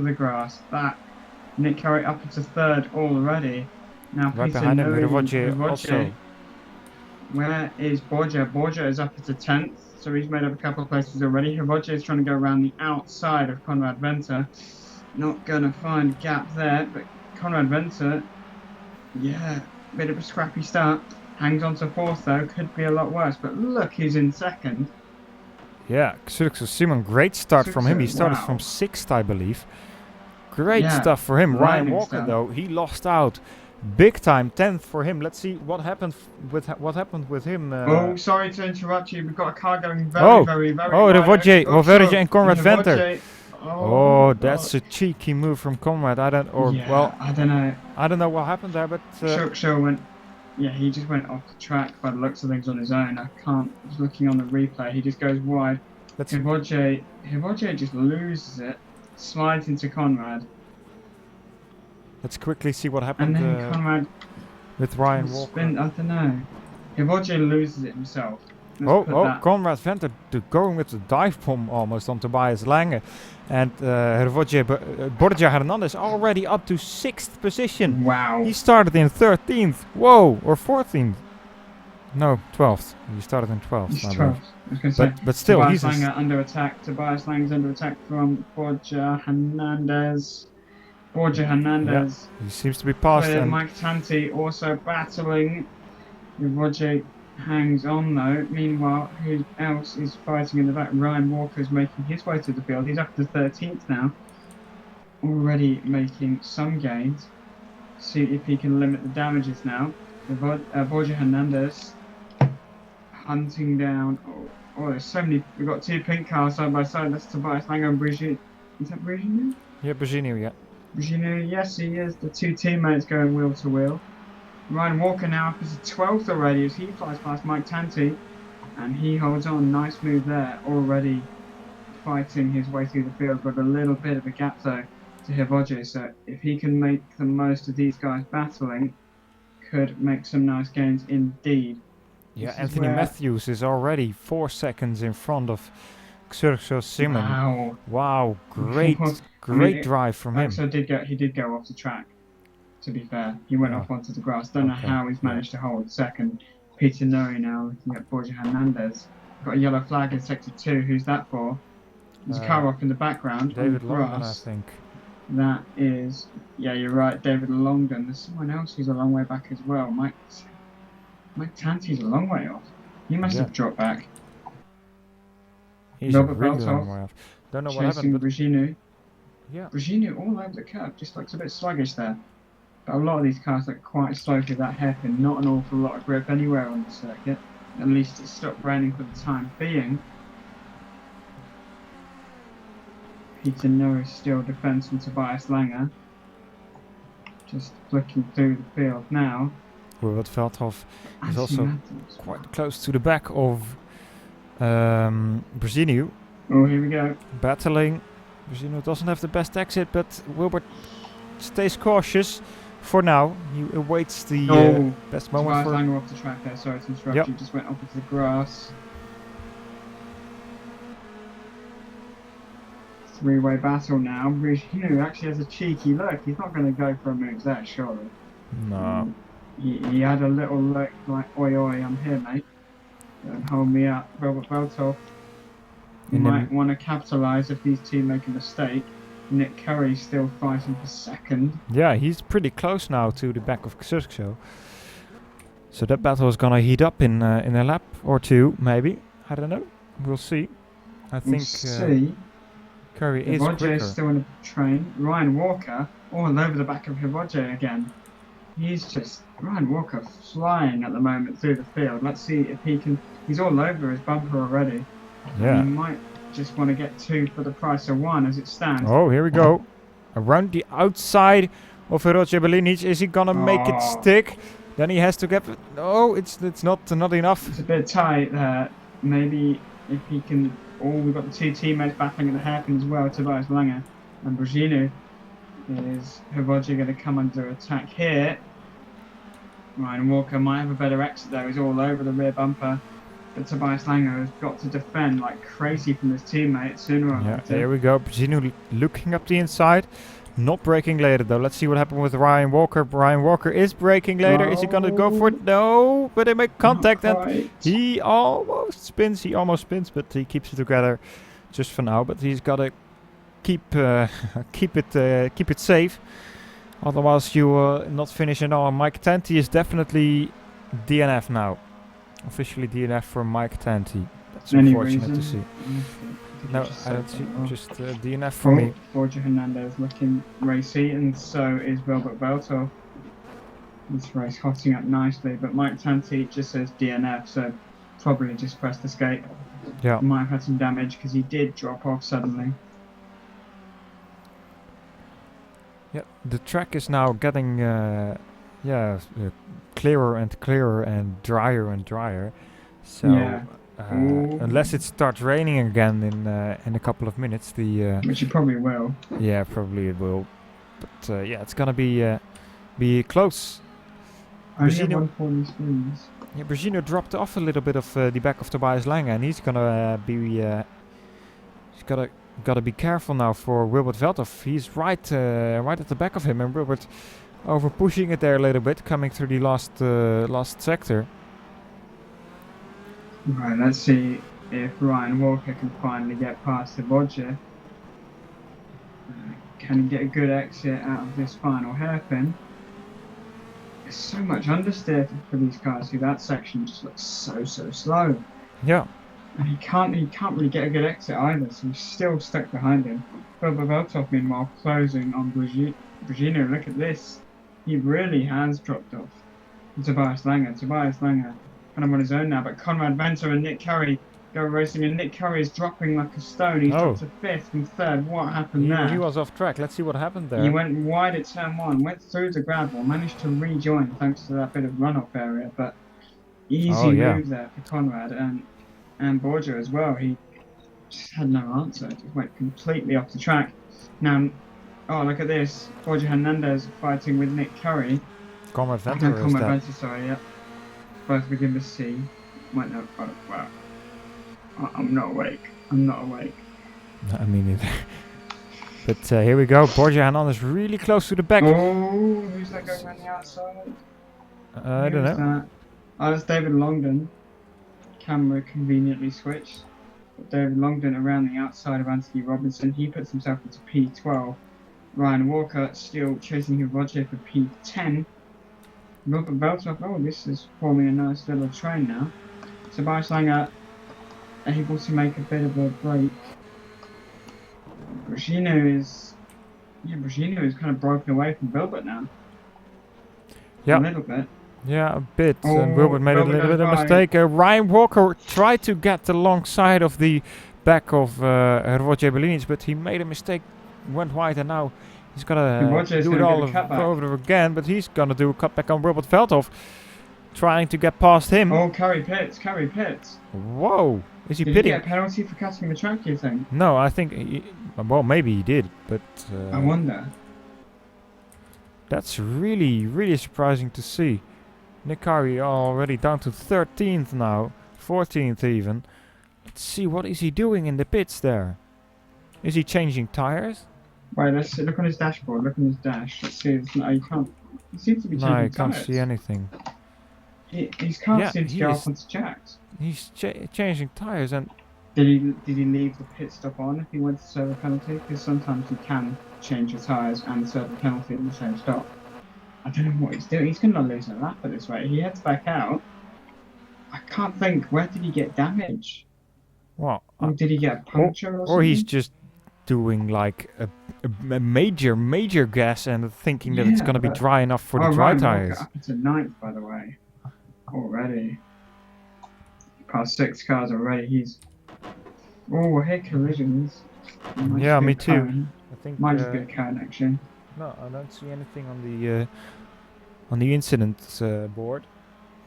B: the grass. That Nick Curry up into third already. Now
A: right behind him, Revoje also.
B: Where is Borja? Borja is up into 10th, so he's made up a couple of places already. Revoje is trying to go around the outside of Conrad Venter. Not going to find a gap there, but Conrad Venter, yeah, bit of a scrappy start. Hangs on to 4th though, could be a lot worse, but look who's in 2nd.
A: Yeah, Xurxo Simon, great start from him. He started from 6th, I believe. Great stuff for him. Ryan Walker though, he lost out big time. 10th for him. Let's see what happened with him.
B: Sorry to interrupt you. We've got a car going very
A: Revoje and Conrad Venter. That's a cheeky move from Conrad. I don't know. I don't know what happened there, but
B: Shuksho went. Yeah, he just went off the track by the looks of things on his own. I can't. Just looking on the replay, he just goes wide. Revoje just loses it, slides into Conrad.
A: Let's quickly see what happened.
B: And then Conrad
A: with Ryan Walker.
B: I don't know. Revoje loses it himself.
A: Conrad Venter going with the dive bomb almost on Tobias Lange. And Borja Hernandez already up to 6th position.
B: Wow.
A: He started in 13th. Whoa, or 14th. No, 12th. He started in 12th.
B: He's 12th. I was going to say.
A: But still,
B: Tobias Lange under attack. Tobias Lange's under attack from Borja Hernandez.
A: Yeah, he seems to be past.
B: And Mike Tanti also battling. Revoje hangs on though. Meanwhile, who else is fighting in the back? Ryan Walker is making his way to the field. He's up to 13th now. Already making some gains. See if he can limit the damages now. Borja Hernandez hunting down. There's so many. We've got 2 pink cars side by side. That's Tobias Lange and Brigitte. Is that Brigitte?
A: Yeah, Brigitte, yeah.
B: Brigitte, yes, he is. The 2 teammates going wheel to wheel. Ryan Walker now up as 12th already as he flies past Mike Tanti, and he holds on. Nice move there, already fighting his way through the field, but a little bit of a gap though. to Hivoje. So if he can make the most of these guys battling, could make some nice gains indeed.
A: Yeah,
B: This is
A: Anthony
B: where-
A: Matthews is already 4 seconds in front of Xerxes Simon.
B: Wow.
A: Wow, great, great drive from him.
B: So he did go off the track. To be fair, he went off onto the grass. Don't know how he's managed to hold second. Peter Nuri now looking at Borja Hernandez. Got a yellow flag in sector 2. Who's that for? There's a car off in the background.
A: David
B: on the
A: Longden, I
B: grass.
A: think.
B: That is, yeah, you're right, David Longden. There's someone else who's a long way back as well. Mike Tanti's a long way off. He must have dropped back.
A: He's
B: Robert
A: really
B: Beltov
A: long way off. Don't know what happened,
B: chasing
A: but
B: Briginu.
A: yeah.
B: Briginu all over the curb, just looks a bit sluggish there. But a lot of these cars look quite slow through that hairpin. Not an awful lot of grip anywhere on the circuit. At least it stopped raining for the time being. Peter Norris still defends from Tobias Langer. Just flicking through the field now.
A: Robert Veldhoff is also
B: Matthews.
A: quite close to the back of Brezinu.
B: Oh, here we go.
A: Battling. Brezinu doesn't have the best exit, but Wilbert stays cautious for now. He awaits the best moment
B: Tobias
A: for...
B: Langer off the track there. Sorry to interrupt you. Just went off into the grass. Three-way battle now. Briginu actually has a cheeky look. He's not going to go for a move there, surely.
A: No.
B: He had a little look like, oi oi, I'm here, mate. Don't hold me up. Robert Beltov might want to capitalise if these two make a mistake. Nick Curry's still fighting for second.
A: Yeah, he's pretty close now to the back of Xerxes. So that battle is gonna heat up in a lap or two, maybe. I don't know. We'll see. I think
B: see.
A: Curry is quicker.
B: Hivoje is still in the train. Ryan Walker all over the back of Hivoje again. Ryan Walker flying at the moment through the field. Let's see if he can. He's all over his bumper already.
A: Yeah.
B: He might just want to get 2 for the price of 1 as it stands.
A: Oh, here we go. Around the outside of Hiroshi Belinic. Is he gonna make it stick? Then he has to get... No, it's not enough.
B: It's a bit tight there. Maybe if he can... Oh, we've got the 2 teammates battling at the hairpin as well. Tobias Langer and Briginu. Is Hivoje going to come under attack here? Ryan Walker might have a better exit though. He's all over the rear bumper. But Tobias Langer has got to defend like crazy from his teammate sooner or later.
A: Yeah, here we go. Briginu looking up the inside. Not braking later though. Let's see what happened with Ryan Walker. Ryan Walker is braking later. Is he going to go for it? No, but they make contact and he almost spins. He almost spins, but he keeps it together just for now. But he's got to keep it safe. Otherwise, you will not finish it all. Mike Tanti is definitely DNF now. Officially DNF for Mike Tanti. That's unfortunate to see. No, I don't see. Just DNF for me.
B: Borja Hernandez looking racy, and so is Robert Beltov. This race hotting up nicely, but Mike Tanti just says DNF, so probably just pressed escape.
A: Yeah.
B: Might have had some damage because he did drop off suddenly.
A: Yeah, the track is now getting clearer and clearer and drier. So unless it starts raining again in a couple of minutes,
B: which it probably will.
A: Yeah, probably it will. But it's gonna be close.
B: Briginu, 140 spins.
A: Yeah, Briginu dropped off a little bit of the back of Tobias Langer, and he's gonna he's gotta be careful now for Wilbert Veldhoff. He's right at the back of him, and Wilbert over pushing it there a little bit, coming through the last sector.
B: Right, let's see if Ryan Walker can finally get past the Bodger. Can he get a good exit out of this final hairpin? There's so much understeer for these cars through that section. Just looks so slow.
A: Yeah.
B: And he can't really get a good exit either, so he's still stuck behind him. Robert Beltov, meanwhile, closing on Briginu. Look at this. He really has dropped off. And Tobias Langer kind of on his own now, but Conrad Venter and Nick Curry go racing, and Nick Curry is dropping like a stone. He's dropped to 5th and 3rd. What happened there?
A: He was off track. Let's see what happened there.
B: He went wide at turn 1, went through the gravel, managed to rejoin thanks to that bit of runoff area, but easy move there for Conrad and Borja as well. He just had no answer. Just went completely off the track. Now, Oh, look at this. Borja Hernandez fighting with Nick Curry.
A: Conrad
B: No,
A: Venter is
B: Conrad
A: that.
B: Venter, sorry, yep. Both begin with C. Might not. Oh, wow. I'm not awake. I'm not awake.
A: No, I mean it. But here we go. Borja Hernandez really close to the back.
B: Oh, who's that going around the outside?
A: I don't know.
B: That? Oh, that's David Longdon. Camera conveniently switched. But David Longdon around the outside of Anthony Robinson. He puts himself into P12. Ryan Walker still chasing him Roger for P10. Robert Beltoff, oh, this is forming a nice little train now. Tobias Langer able to make a bit of a break. Bragino is kind of broken away from Wilbert now.
A: Yeah.
B: A little bit.
A: Yeah, a bit.
B: Oh,
A: And Wilbert made a
B: Wilbert
A: little bit of a
B: goes
A: mistake. Ryan Walker tried to get alongside of the back of Roger Bellini's, but he made a mistake, went wide, and now he's gonna do it all over again. But he's gonna do a cutback on Wilbert Veldhoff, trying to get past him.
B: Oh, Curry Pitts.
A: Whoa! Is he
B: Did
A: pitting?
B: he get a penalty for cutting the track, do you think?
A: No, I think. Well, maybe he did, but.
B: I wonder.
A: That's really surprising to see. Nikari already down to 13th now, 14th even. Let's see, what is he doing in the pits there? Is he changing tires?
B: Right, let's look on his dashboard. Look on his dash. Let's see. No, you can't. He seems to be changing
A: No,
B: tires.
A: I can't see anything.
B: His car seems to go off onto jacks.
A: He's changing tires, and
B: Did he leave the pit stop on if he went to serve a penalty? Because sometimes you can change your tyres and serve a penalty at the same stop. I don't know what he's doing. He's going to lose a lap at this rate. He heads back out. I can't think. Where did he get damage?
A: well,
B: Or did he get a puncture or something?
A: or he's just doing like a major gas and thinking that it's
B: Yeah,
A: going to be
B: but-
A: dry enough for the dry
B: Ryan Walker
A: tires.
B: up into 9th, by the way. Already. Past 6 cars already. He's... Oh, I hear collisions. Might
A: Yeah,
B: just be
A: me
B: a
A: too.
B: cone.
A: I think.
B: Might just be a cone, actually.
A: No, I don't see anything on the incident board.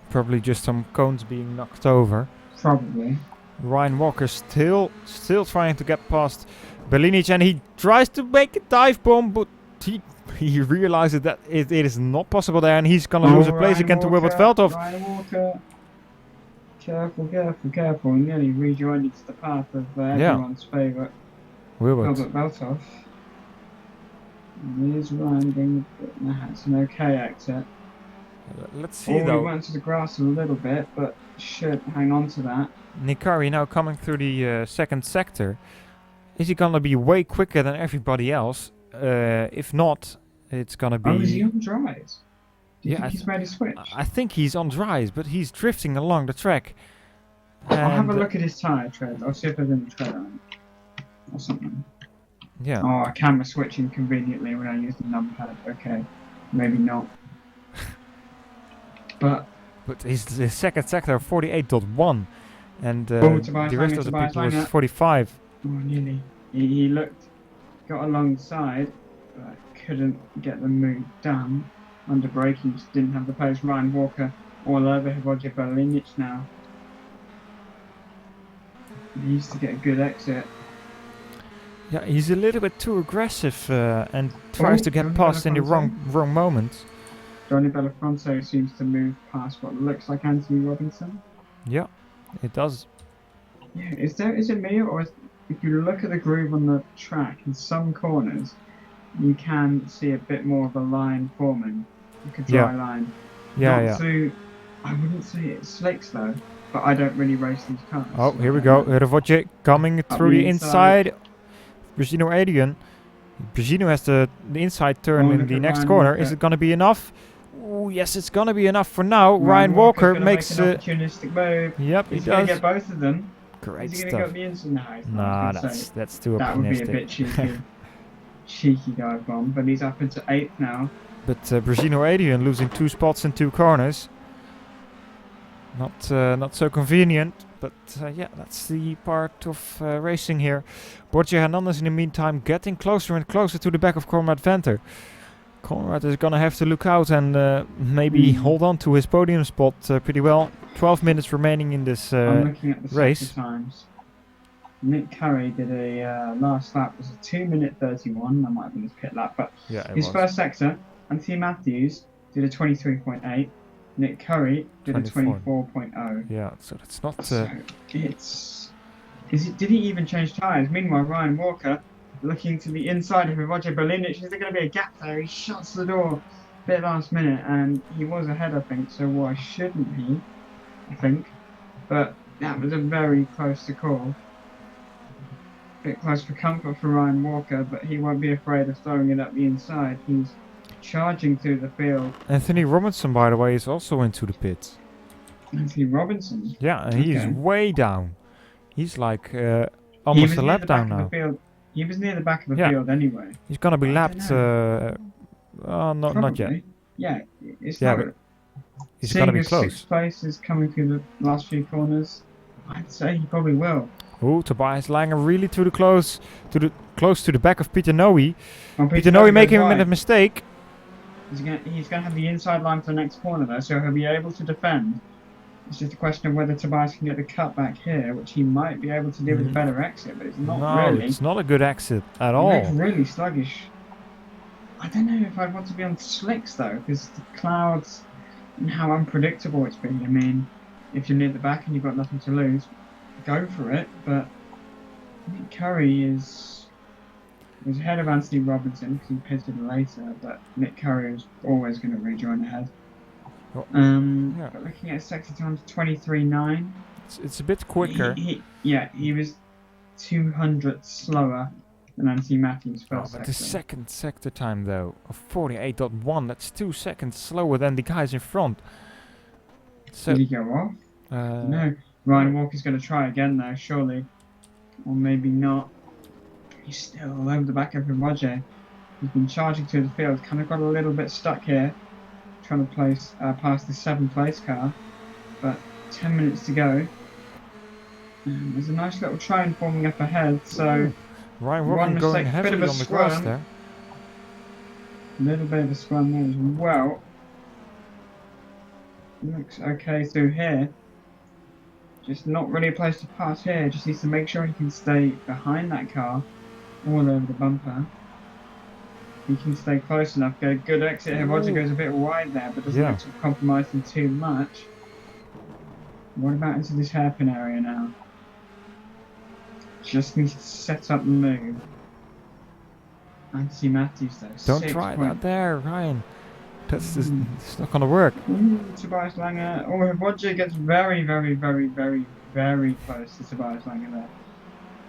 A: Probably just some cones being knocked over.
B: Probably.
A: Ryan Walker still trying to get past Bellinic, and he tries to make a dive bomb, but he realizes that it is not possible there, and he's gonna lose a place
B: Ryan
A: again to Wilbert
B: Walker,
A: Veldhoff.
B: Ryan Walker. Careful. Nearly rejoined into the path of everyone's favourite,
A: Wilbert.
B: Wilbert Veldhoff. And here's Ryan going it's an okay exit.
A: Let's see
B: He
A: though.
B: went to the grass a little bit, but should hang on to that.
A: Nikari now coming through the second sector. Is he gonna be way quicker than everybody else? If not, it's gonna be.
B: Oh, is he on dries? Do you
A: Yeah,
B: think he's made a switch?
A: I think he's on dries, but he's drifting along the track.
B: I'll have a
A: And,
B: look at his tyre tread. I'll see if there's any tread on it. Or something.
A: Yeah.
B: Oh, camera switching conveniently when I use the numpad. Okay, maybe not. But
A: But his second sector 48.1, and
B: Tobias
A: the rest of the
B: Langer,
A: people was
B: Langer.
A: 45.
B: oh, nearly. He got alongside, but couldn't get the move done. Under braking, just didn't have the pace. Ryan Walker all over Roger Bellinic now. He used to get a good exit.
A: Yeah, he's a little bit too aggressive and tries to get
B: Johnny
A: past in the
B: Belafonte.
A: wrong moments.
B: Johnny Belafonte seems to move past what looks like Anthony Robinson.
A: Yeah, it does.
B: Yeah, is it me or if you look at the groove on the track in some corners, you can see a bit more of a line forming, like a dry line.
A: Yeah.
B: I wouldn't say it slicks though, but I don't really race these cars.
A: Oh,
B: so
A: here we
B: I
A: go.
B: don't know.
A: Revoje coming through
B: the
A: the inside. Brigino Adrian. Brigino has the inside turn
B: Oh,
A: in
B: look
A: the
B: at
A: next
B: Ryan
A: corner.
B: Walker.
A: Is it going to be enough? Oh, yes, it's going to be enough for now. Ryan Walker
B: gonna
A: makes
B: make an opportunistic move.
A: Yep, he
B: He's going to
A: does.
B: get both of them.
A: Great
B: Is he going to
A: stuff.
B: go the instant? No, he's not.
A: Nah,
B: I was gonna say,
A: that's too
B: that would be a bit
A: optimistic.
B: cheeky. Cheeky dive bomb, but he's up into 8th now.
A: But Brigino Adrian losing 2 spots in 2 corners. Not so convenient, but yeah, that's the part of racing here. Borja Hernandez in the meantime getting closer and closer to the back of Conrad Venter. Conrad is gonna have to look out and maybe hold on to his podium spot pretty well. 12 minutes remaining in this
B: I'm looking at the
A: race.
B: sector times. Nick Curry did a last lap was a 2:31. That might have been his pit lap, but
A: Yeah, it
B: his
A: was.
B: first sector. Anthony Matthews did a 23.8. Nick Curry did
A: 24.
B: a 24.0.
A: Yeah, so that's not.
B: So it's did he even change tyres? Meanwhile, Ryan Walker looking to the inside of Roger Berlinic. Is there going to be a gap there? He shuts the door a bit last minute, and he was ahead, I think. So why shouldn't he? I think, but that was a very close to call. Bit close for comfort for Ryan Walker, but he won't be afraid of throwing it up the inside. He's charging through the field.
A: Anthony Robinson, by the way, is also into the pits.
B: Anthony Robinson.
A: Yeah, and he's
B: Okay.
A: way down. He's like
B: He
A: almost
B: was
A: a
B: near
A: lap
B: the
A: down
B: back of
A: now.
B: the field. He was near the back of the
A: Yeah.
B: field anyway.
A: He's gonna be
B: I
A: lapped.
B: don't
A: Not
B: Probably.
A: yet.
B: Yeah, it's
A: Yeah,
B: not.
A: but he's
B: Seeing
A: gonna be
B: as
A: close.
B: sixth place is coming through the last few corners, I'd say he probably will.
A: Ooh, Tobias Langer really close to the back of Peter Noe.
B: Well,
A: Peter Noe
B: goes
A: making a
B: wide.
A: mistake.
B: He's gonna have the inside line for the next corner though, so he'll be able to defend. It's just a question of whether Tobias can get the cut back here, which he might be able to do with a better exit, but it's not
A: No,
B: really.
A: it's not a good exit at
B: He looks
A: all.
B: really sluggish. I don't know if I'd want to be on slicks though, because the clouds and how unpredictable it's been. I mean, if you're near the back and you've got nothing to lose, go for it. But Nick Curry was ahead of Anthony Robinson because he pitted later, but Nick Curry was always going to rejoin ahead.
A: Oh,
B: But looking at sector times 23.9.
A: It's a bit quicker.
B: He was 200 slower than Anthony Matthews first
A: But
B: sector.
A: the second sector time though of 48.1, that's 2 seconds slower than the guys in front. So
B: Did he go off? No. Ryan Walker's going to try again though, surely. Or maybe not. He's still all over the back of him, Roger. He's been charging through the field, kind of got a little bit stuck here. Trying to pass the 7th place car. But 10 minutes to go. There's a nice little train forming up ahead, so
A: Ryan
B: one
A: Walker
B: mistake,
A: going
B: bit
A: heavily
B: of a
A: on the grass
B: scrum.
A: there.
B: a little bit of a scrum there as well. Looks okay through here. Just not really a place to pass here. Just needs to make sure he can stay behind that car all over the bumper. He can stay close enough, get a good exit here. Roger goes a bit wide there, but doesn't look to compromise him too much. What about into this hairpin area now? Just needs to set up the move. Anthony Matthews though.
A: Don't try that there, Ryan. That's just, it's not gonna work.
B: Tobias Langer. Oh, Roger gets very, very, very, very, very close to Tobias Langer there.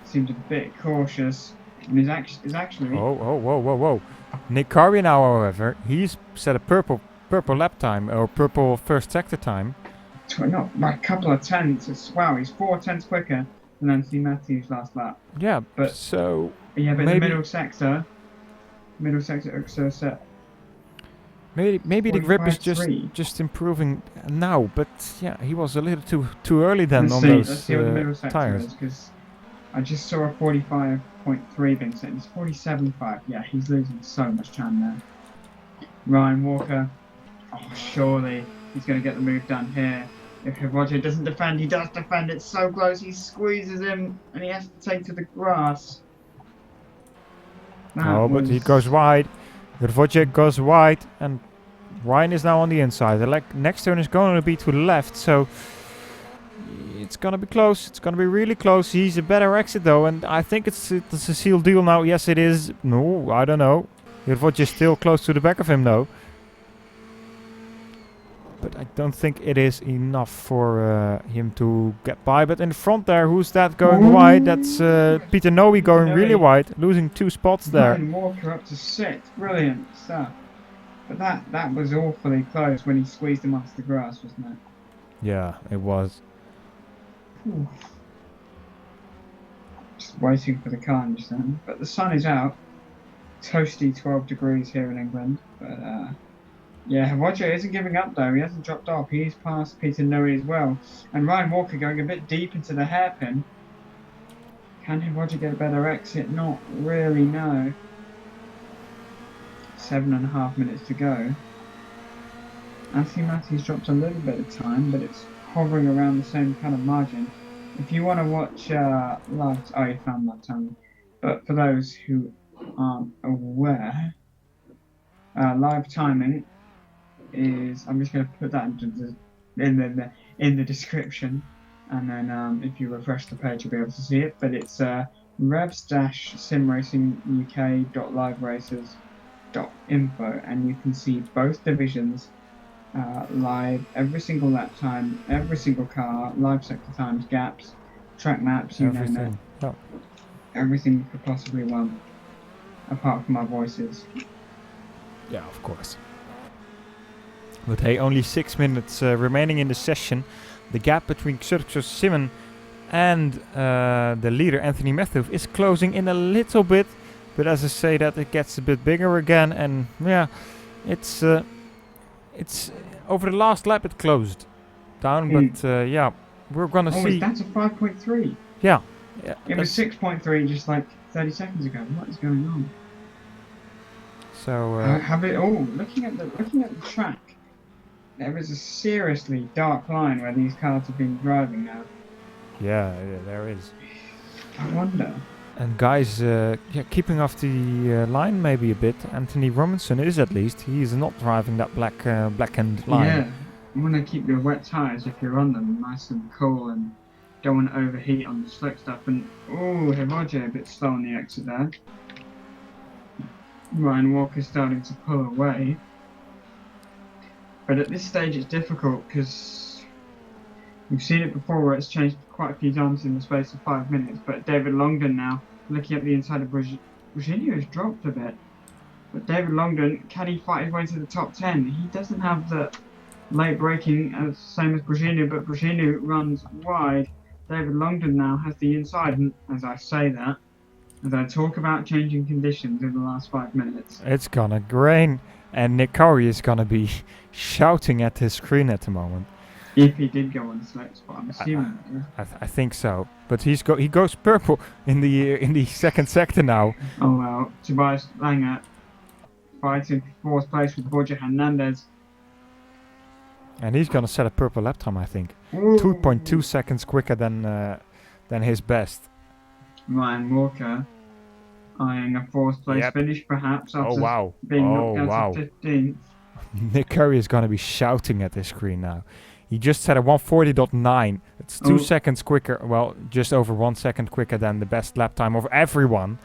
B: Seems a bit cautious. And is actually.
A: Whoa. Nick Curry now, however, he's set a purple lap time or purple first sector time.
B: Not by a couple of tenths. Wow, he's 4 tenths quicker than Anthony Matthews last lap.
A: Yeah,
B: but
A: so
B: yeah, but
A: maybe
B: the middle sector so set.
A: Maybe the grip is just improving now, but yeah, he was a little too early then on those
B: let's see what the middle sector
A: tires.
B: is, because I just saw a 45.3 being set. It's 47.5. Yeah, he's losing so much time there. Ryan Walker. Oh, surely he's going to get the move done here. If Roger doesn't defend, he does defend. It's so close. He squeezes him, and he has to take to the grass.
A: But he goes wide. Wojciech goes wide, and Ryan is now on the inside. The next turn is going to be to the left, so it's going to be close. It's going to be really close. He's a better exit, though, and I think it's a sealed deal now. Yes, it is. No, I don't know. Wojciech is still close to the back of him, though. But I don't think it is enough for him to get by. But in front there, who's that going wide? That's Peter Noe going really wide, losing 2 spots there.
B: Ryan Walker up to 6th. Brilliant stuff. But that was awfully close when he squeezed him onto the grass, wasn't it?
A: Yeah, it was.
B: Just waiting for the car just then. But the sun is out. Toasty 12 degrees here in England. But yeah, Roger isn't giving up though. He hasn't dropped off. He's passed Peter Noe as well. And Ryan Walker going a bit deep into the hairpin. Can Roger get a better exit? Not really, no. 7.5 minutes to go. Anthony Matthews dropped a little bit of time, but it's hovering around the same kind of margin. if you want to watch live, oh, you found live timing. But for those who aren't aware, live timing is, I'm just going to put that in the description, and then if you refresh the page, you'll be able to see it. But it's revs-simracing.uk.liveracers.info, and you can see both divisions live, every single lap time, every single car, live sector times, gaps, track maps, you name it.
A: Yeah.
B: Everything you could possibly want, apart from our voices.
A: Yeah, of course. But hey, only 6 minutes remaining in the session. The gap between Xerxes Simon and the leader Anthony Matthew is closing in a little bit. But as I say that, it gets a bit bigger again. And yeah, it's over the last lap it closed down. But yeah, we're gonna see.
B: It's down to 5.3.
A: Yeah.
B: It was 6.3 just like 30 seconds ago. What is going on?
A: So
B: looking at the track, there is a seriously dark line where these cars have been driving now.
A: Yeah, there is.
B: I wonder.
A: And guys, keeping off the line maybe a bit. Anthony Robinson is at least. He is not driving that blackened line.
B: Yeah, you want to keep your wet tyres if you're on them nice and cool, and don't want to overheat on the slick stuff. And Roger a bit slow on the exit there. Ryan Walker starting to pull away. But at this stage it's difficult because we've seen it before where it's changed quite a few times in the space of 5 minutes. But David Longdon now looking at the inside of Brugino has dropped a bit. But David Longdon, can he fight his way to the top 10? He doesn't have the late braking as same as Brugino, but Brugino runs wide. David Longdon now has the inside, and as I say that, as I talk about changing conditions in the last 5 minutes,
A: it's gonna rain, and Nick Curry is gonna be shouting at his screen at the moment.
B: If he did go on slicks, but I'm assuming.
A: I think so, but he goes purple in the second sector now.
B: Oh well, Tobias Langer fighting for fourth place with Borja Hernandez.
A: And he's gonna set a purple lap time, I think.
B: Ooh.
A: 2.2 seconds quicker than his best.
B: Ryan Walker eyeing a fourth place finish perhaps after being knocked out to 15th.
A: Nick Curry is gonna be shouting at his screen now. He just set a 140.9. It's 2 seconds quicker, well, just over 1 second quicker than the best lap time of everyone.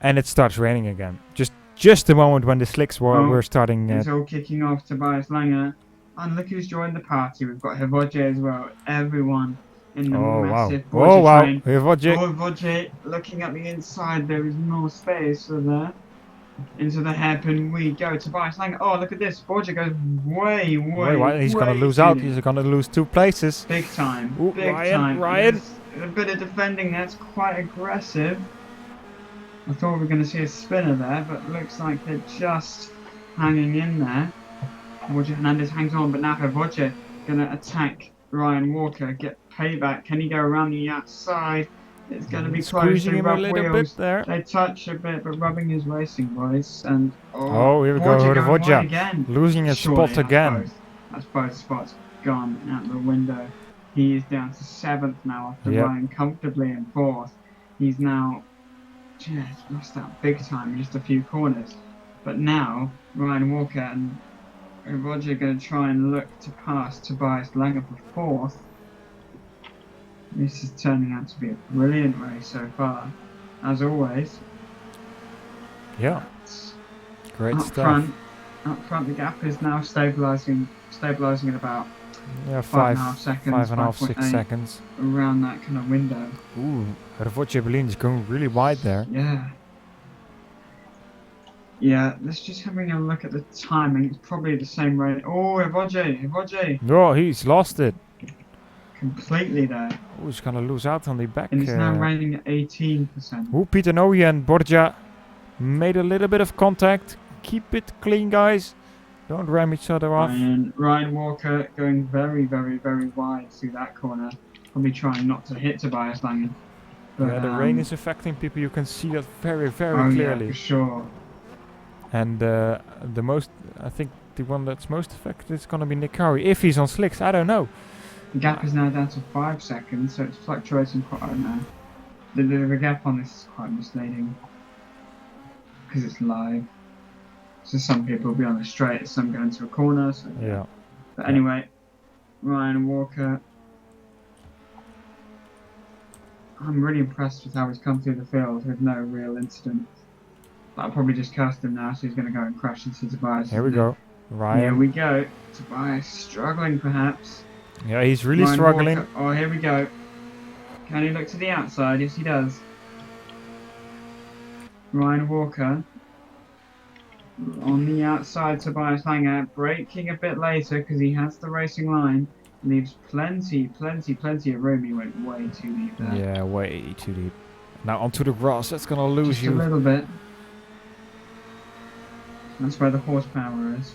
A: And it starts raining again. Just the moment when the slicks were starting.
B: It's all kicking off. Tobias Langer. And look who's joined the party. We've got Hevoje as well. Everyone in the massive train. Hevoje looking at the inside. There is no space for there. Into the hairpin we go. Tobias Langer. Oh, look at this. Borja goes way wide.
A: He's going to lose out. He's going to lose 2 places.
B: Big time.
A: Ooh,
B: big time.
A: Ryan.
B: A bit of defending. That's quite aggressive. I thought we were going to see a spinner there, but looks like they're just hanging in there. Borja Hernandez hangs on, but now Hevoje going to attack Ryan Walker, get payback. Can he go around the outside? It's going to be close to rough wheels. They touch a bit, but rubbing his racing, boys. And
A: here we go, Hevoje losing his spot again.
B: That's both spots gone out the window. He is down to 7th now after running comfortably in 4th. He's now just lost out big time in just a few corners. But now Ryan Walker and Roger going to try and look to pass Tobias Langer for 4th. This is turning out to be a brilliant race so far, as always.
A: Yeah, great stuff.
B: Up front, the gap is now stabilising at about
A: 5.5 seconds, 5.5, 6 seconds.
B: Around that kind of window.
A: Ooh, Hevoje Berlin is going really wide there.
B: Yeah. Yeah, let's just having a look at the timing. It's probably the same rate. Oh, Hevoje.
A: No, he's lost it.
B: Completely there.
A: Oh, he's going to lose out on the back.
B: And it's now raining at 18%.
A: Oh, Peter Noe and Borja made a little bit of contact. Keep it clean, guys. Don't ram each other off.
B: And Ryan Walker going very, very, very wide through that corner. Probably trying not to hit Tobias Langer.
A: Yeah, the rain is affecting people. You can see that very, very clearly.
B: Yeah, for sure.
A: And I think the one that's most affected is going to be Nick Curry. If he's on slicks, I don't know.
B: The gap is now down to 5 seconds, so it's fluctuating quite. I don't know. The gap on this is quite misleading because it's live. So some people will be on the straight, some go into a corner. So
A: Yeah.
B: But anyway, Ryan Walker. I'm really impressed with how he's come through the field with no real incident. I'll probably just cast him now, so he's going to go and crash into Tobias.
A: Here we go. Ryan.
B: Here we go. Tobias struggling perhaps.
A: Yeah, he's really
B: Ryan
A: struggling.
B: Walker. Oh, here we go. Can he look to the outside? Yes, he does. Ryan Walker. On the outside, Tobias Langer. Braking a bit later because he has the racing line. Leaves plenty of room. He went way too deep there.
A: Yeah, way too deep. Now onto the grass. That's going to lose
B: Just
A: you.
B: a little bit. That's where the horsepower is.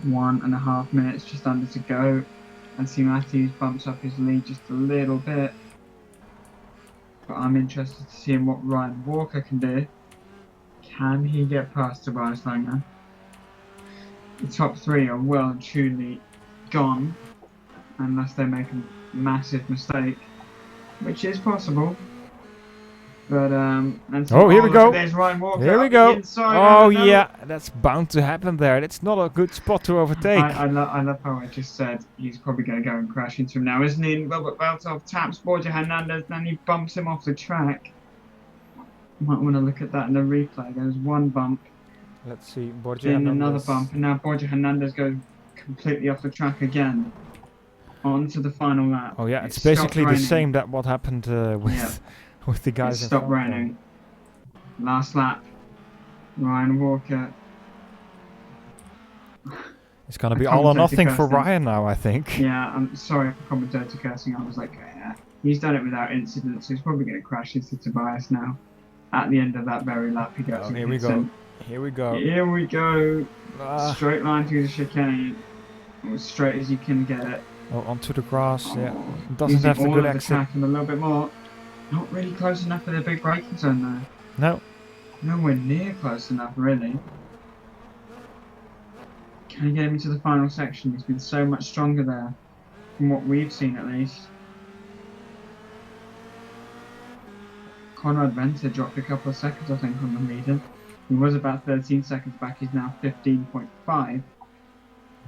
B: 1.5 minutes just under to go. And see Matthews bumps up his lead just a little bit. But I'm interested to see what Ryan Walker can do. Can he get past Tobias Langer? The top three are well and truly gone. Unless they make a massive mistake. Which is possible. But
A: here we go.
B: There's Ryan Walker.
A: Here we go. Oh
B: no.
A: yeah, that's bound to happen there. That's not a good spot to overtake.
B: I love how I just said he's probably going to go and crash into him now, isn't he? Robert Beltov taps Borja Hernandez, then he bumps him off the track. Might want to look at that in the replay. There's one bump,
A: Let's see. Borja
B: then
A: Hernandez.
B: another bump, and now Borja Hernandez goes completely off the track again. On to the final lap.
A: Oh yeah, it's
B: It stopped
A: basically the
B: raining.
A: same that what happened with
B: Yeah.
A: with the
B: It
A: guys. in
B: stopped
A: front.
B: raining. Last lap. Ryan Walker.
A: It's gonna be
B: I
A: all or
B: commentated
A: nothing for
B: cursing.
A: Ryan now, I think.
B: Yeah, I'm sorry for commentator cursing. I was like, yeah, he's done it without incident, so he's probably going to crash into Tobias now. At the end of that very lap, he goes.
A: Oh,
B: and
A: here we
B: hits
A: go.
B: him.
A: Here we go.
B: Here we go.
A: Ah.
B: Straight line through the chicane, as straight as you can get it.
A: Oh, onto the grass. Yeah,
B: Oh,
A: doesn't
B: using
A: have the
B: all
A: good
B: of the
A: exit.
B: track and a little bit more. Not really close enough for the big braking zone though.
A: No.
B: Nowhere near close enough, really. Can he get him into the final section? He's been so much stronger there, from what we've seen at least. Conrad Venter dropped a couple of seconds, I think, on the leader. He was about 13 seconds back. He's now 15.5.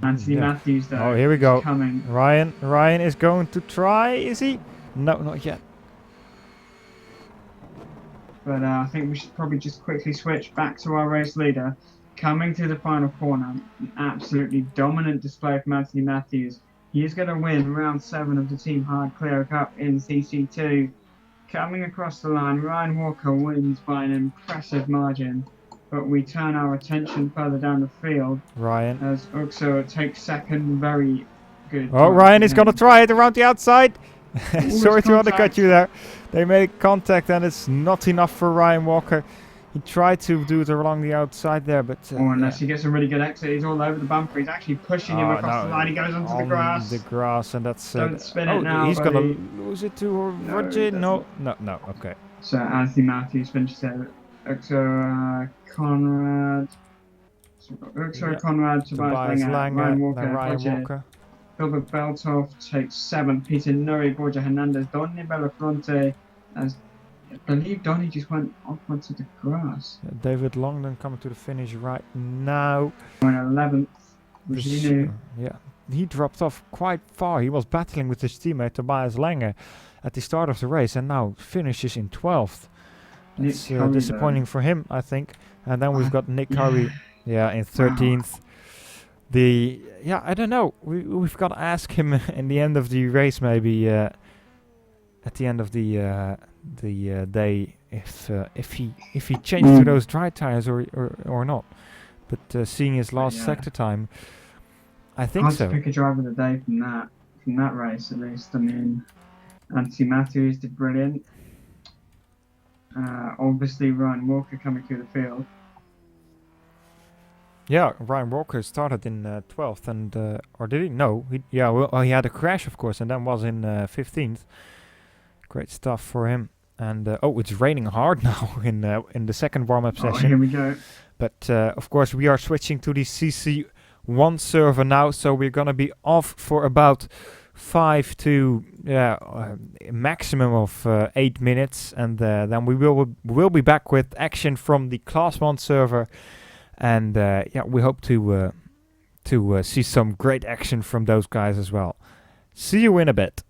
B: Anthony
A: Yeah.
B: Matthews, though,
A: Oh, here we go.
B: is coming.
A: Ryan is going to try. Is he? No, not yet.
B: But I think we should probably just quickly switch back to our race leader. Coming through the final corner, an absolutely dominant display from Anthony Matthews. He is going to win round 7 of the Team Hard Clio Cup in CC2. Coming across the line, Ryan Walker wins by an impressive margin. But we turn our attention further down the field
A: Ryan.
B: as Uxo takes second. Very good.
A: Oh,
B: job
A: Ryan
B: from
A: is
B: him.
A: going to try it around the outside. Sorry
B: it's
A: to undercut
B: contact.
A: you there. They made contact and it's not enough for Ryan Walker. He tried to do it along the outside there, but...
B: Or unless he gets a really good exit, he's all over the bumper. He's actually pushing him across the line. He goes onto the grass.
A: The grass, and that's...
B: Don't spin it now,
A: he's going
B: buddy.
A: to lose it to
B: No,
A: Roger.
B: he
A: No, okay.
B: So Anthony Matthews finishes there. Uxo Conrad. Uxo
A: Yeah.
B: Conrad, Tobias Langer, Ryan Walker,
A: then Ryan
B: Roger.
A: Walker.
B: Gilbert Beltov takes 7th. Peter Nuri, Borja Hernandez, Donny Bellafronte. As I believe Donny just went off onto the grass.
A: David Longden coming to the finish right now.
B: In 11th. Ginu.
A: Yeah, he dropped off quite far. He was battling with his teammate Tobias Langer at the start of the race and now finishes in 12th.
B: Nick
A: It's
B: Curry,
A: disappointing for him, I think. And then we've got Nick Curry, in 13th. I don't know. We've got to ask him in the end of the race, maybe at the end of the day, if he changed to those dry tires or not. But seeing his last sector time, I think
B: Hard
A: so.
B: to pick a driver of the day from that race, at least. I mean, Anthony Matthews did brilliant. Obviously, Ryan Walker coming through the field.
A: Yeah, Ryan Walker started in 12th, and or did he? No, he had a crash, of course, and then was in 15th. Great stuff for him. And it's raining hard now in the second warm-up
B: Oh,
A: session.
B: here we go.
A: But of course, we are switching to the CC1 one server now, so we're gonna be off for about 5 to maximum of 8 minutes, and then we'll be back with action from the Class 1 server, and we hope to see some great action from those guys as well. See you in a bit.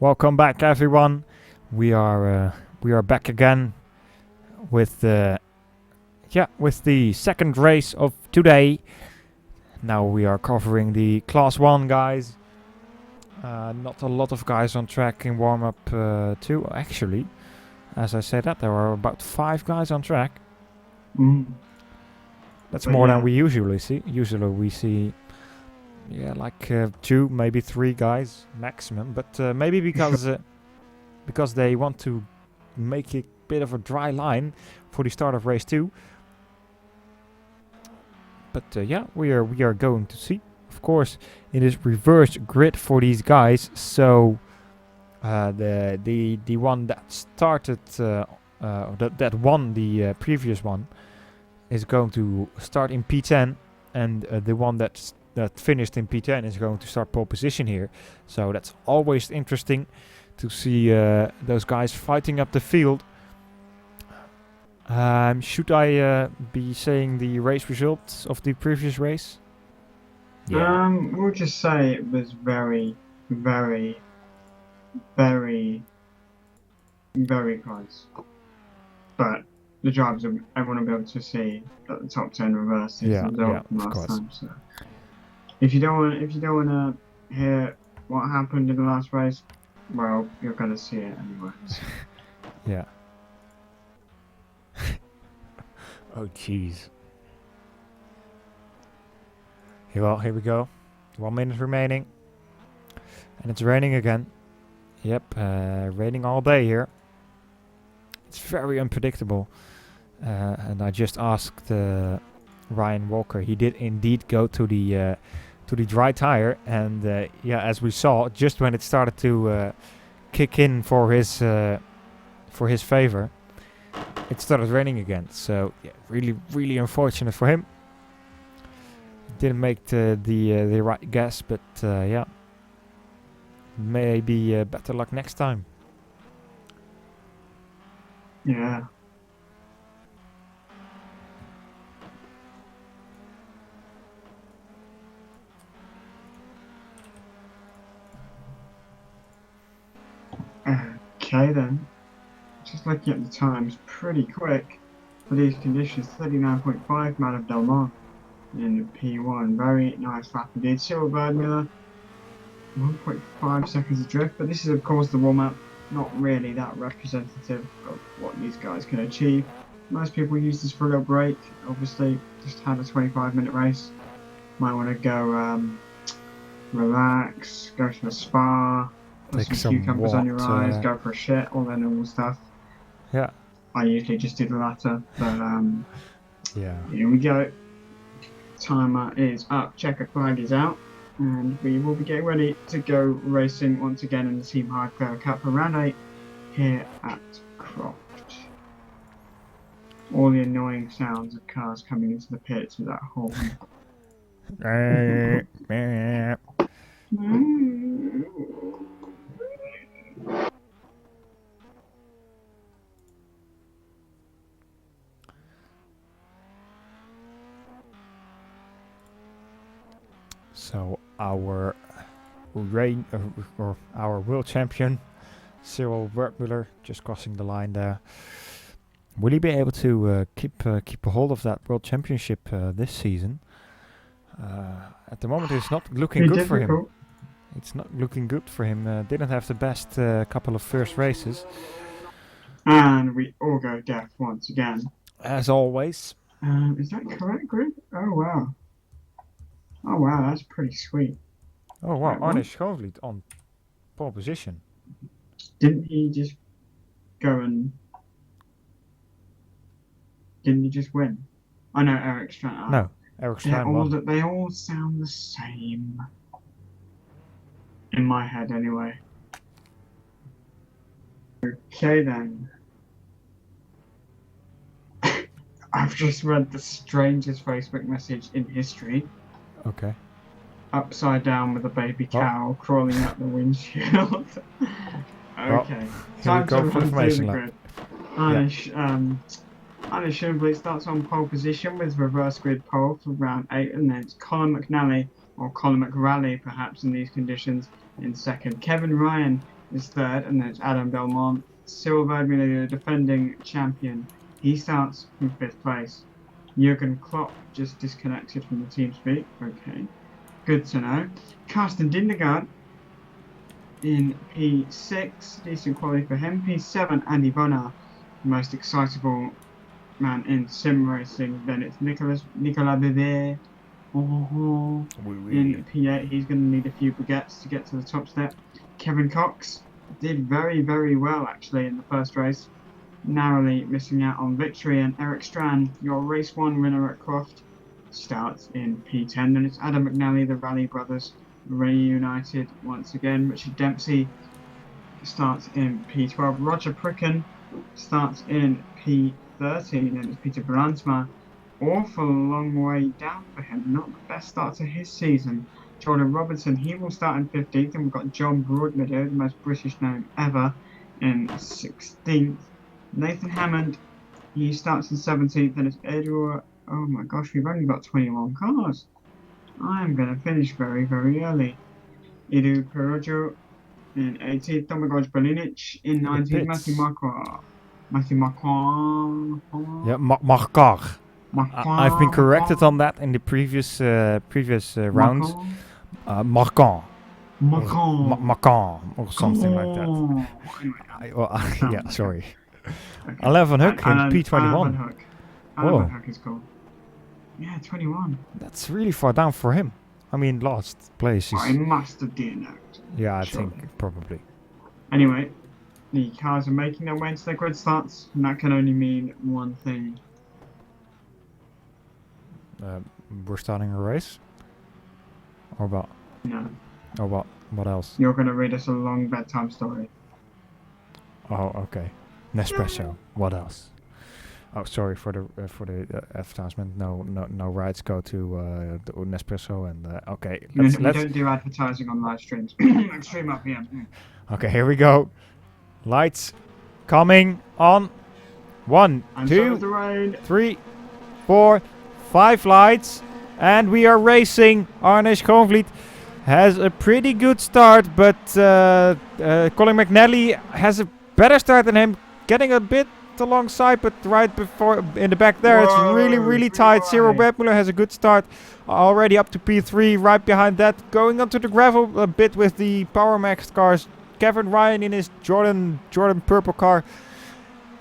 A: Welcome back, everyone. We are back again with with the second race of today. Now we are covering the Class 1 guys. Not a lot of guys on track in warm-up 2, actually. As I said that, there are about 5 guys on track. That's more than we usually see. Usually we see, like 2, maybe 3 guys maximum. But maybe because they want to make a bit of a dry line for the start of race 2. But we are going to see. Of course, it is reverse grid for these guys. So the one that started that won the previous one is going to start in P10, and the one that finished in P10 is going to start pole position here. So that's always interesting to see those guys fighting up the field. Should I be saying the race results of the previous race?
B: We'll just say it was very, very, very, very close. But the drivers, everyone will be able to see that the top 10 reversed his result from last time. So if you don't want to hear what happened in the last race, well, you're going to see it anyway. So.
A: Yeah. Oh jeez. Here we go. 1 minute remaining. And it's raining again. Yep, raining all day here. It's very unpredictable. And I just asked Ryan Walker. He did indeed go to the dry tire, and as we saw, just when it started to kick in for his favor, it started raining again. So really, really unfortunate for him. Didn't make the right guess, but maybe better luck next time.
B: Yeah. Okay then. Just looking at the times, pretty quick for these conditions. 39.5 man of Del Mar in P1. Very nice lap indeed. Silverbird Miller, 1.5 seconds adrift, but this is of course the warm-up. Not really that representative of what these guys can achieve. Most people use this for a little break. Obviously, just had a 25-minute race. Might want to go relax, go to a spa, put some cucumbers on your eyes, go for a shit, all that normal stuff.
A: Yeah.
B: I usually just do the latter, but
A: yeah.
B: Here we go. Timer is up, checker flag is out, and we will be getting ready to go racing once again in the Team Hard Player Cup for round 8 here at Croft. All the annoying sounds of cars coming into the pits with that horn.
A: So our our world champion Cyril Wertmuller just crossing the line there. Will he be able to keep a hold of that world championship this season? At the moment, it's not looking good for him. It's not looking good for him. Didn't have the best couple of first races.
B: And we all go deaf once again.
A: As always.
B: Is that correct, group? Oh wow. Oh wow, that's pretty sweet.
A: Oh wow, Arne Schoonvliet on pole position.
B: Didn't he just go and... Didn't he just win? Oh no, Eric Strand.
A: No, Eric Strand won.
B: They all sound the same. In my head, anyway. Okay then. I've just read the strangest Facebook message in history.
A: Okay.
B: Upside down with a baby cow crawling up the windshield. Okay. Time to run through the grid. Arne Schoonvliet starts on pole position with reverse grid pole for round 8, and then it's Colin McNally, or Colin McRally perhaps in these conditions, in second. Kevin Ryan is third, and then it's Adam Belmont. Cyril Verdmüller, the defending champion, he starts from 5th place. Jürgen Klopp just disconnected from the TeamSpeak. Okay, good to know. Carsten Dindergaard in P6, decent quality for him. P7, Andy Bonner, the most excitable man in sim racing. Then it's Nicolas Bebé. In P8, he's going to need a few baguettes to get to the top step. Kevin Cox did very, very well actually in the first race, narrowly missing out on victory. And Eric Strand, your race 1 winner at Croft, starts in P10. Then it's Adam McNally, the Rally Brothers, reunited once again. Richard Dempsey starts in P12. Roger Pricken starts in P13. Then it's Peter Brandsma. Awful long way down for him. Not the best start to his season. Jordan Robertson, he will start in 15th. And we've got John Broadmeadow, the most British name ever, in 16th. Nathan Hammond, he starts in 17th. And it's Edward. Oh my gosh, we've only got 21 cars. I am going to finish very, very early. Edu Perojo in 18th. Domagoj Balinic in 19th. Matthew Marquardt.
A: Yeah, Marquardt. I've been corrected on that in the previous rounds. Marquardt. Marquardt or something like that. Yeah, sorry. Okay. 11 Hook in P21.
B: Whoa. Hook is cool. Yeah, 21.
A: That's really far down for him. I mean, last place is...
B: I must have DNF'd.
A: Yeah, I think probably.
B: Anyway, the cars are making their way into their grid starts, and that can only mean one thing.
A: We're starting a race? Or what?
B: No.
A: Or what? What else?
B: You're going to read us a long bedtime story.
A: Oh, okay. Nespresso. What else? Oh, sorry for the advertisement. No rights go to Nespresso and okay.
B: We don't do advertising on live streams. Extreme RPM.
A: Okay, here we go. Lights coming on. 1, 2, 3, 4, 5 lights, and we are racing. Arne Schoonvliet has a pretty good start, but Colin McNally has a better start than him, getting a bit alongside, but right before in the back there, it's really tight. Cyril Verdmüller has a good start, already up to P3. Right behind that, going onto the gravel a bit with the Power Max cars. Kevin Ryan in his Jordan purple car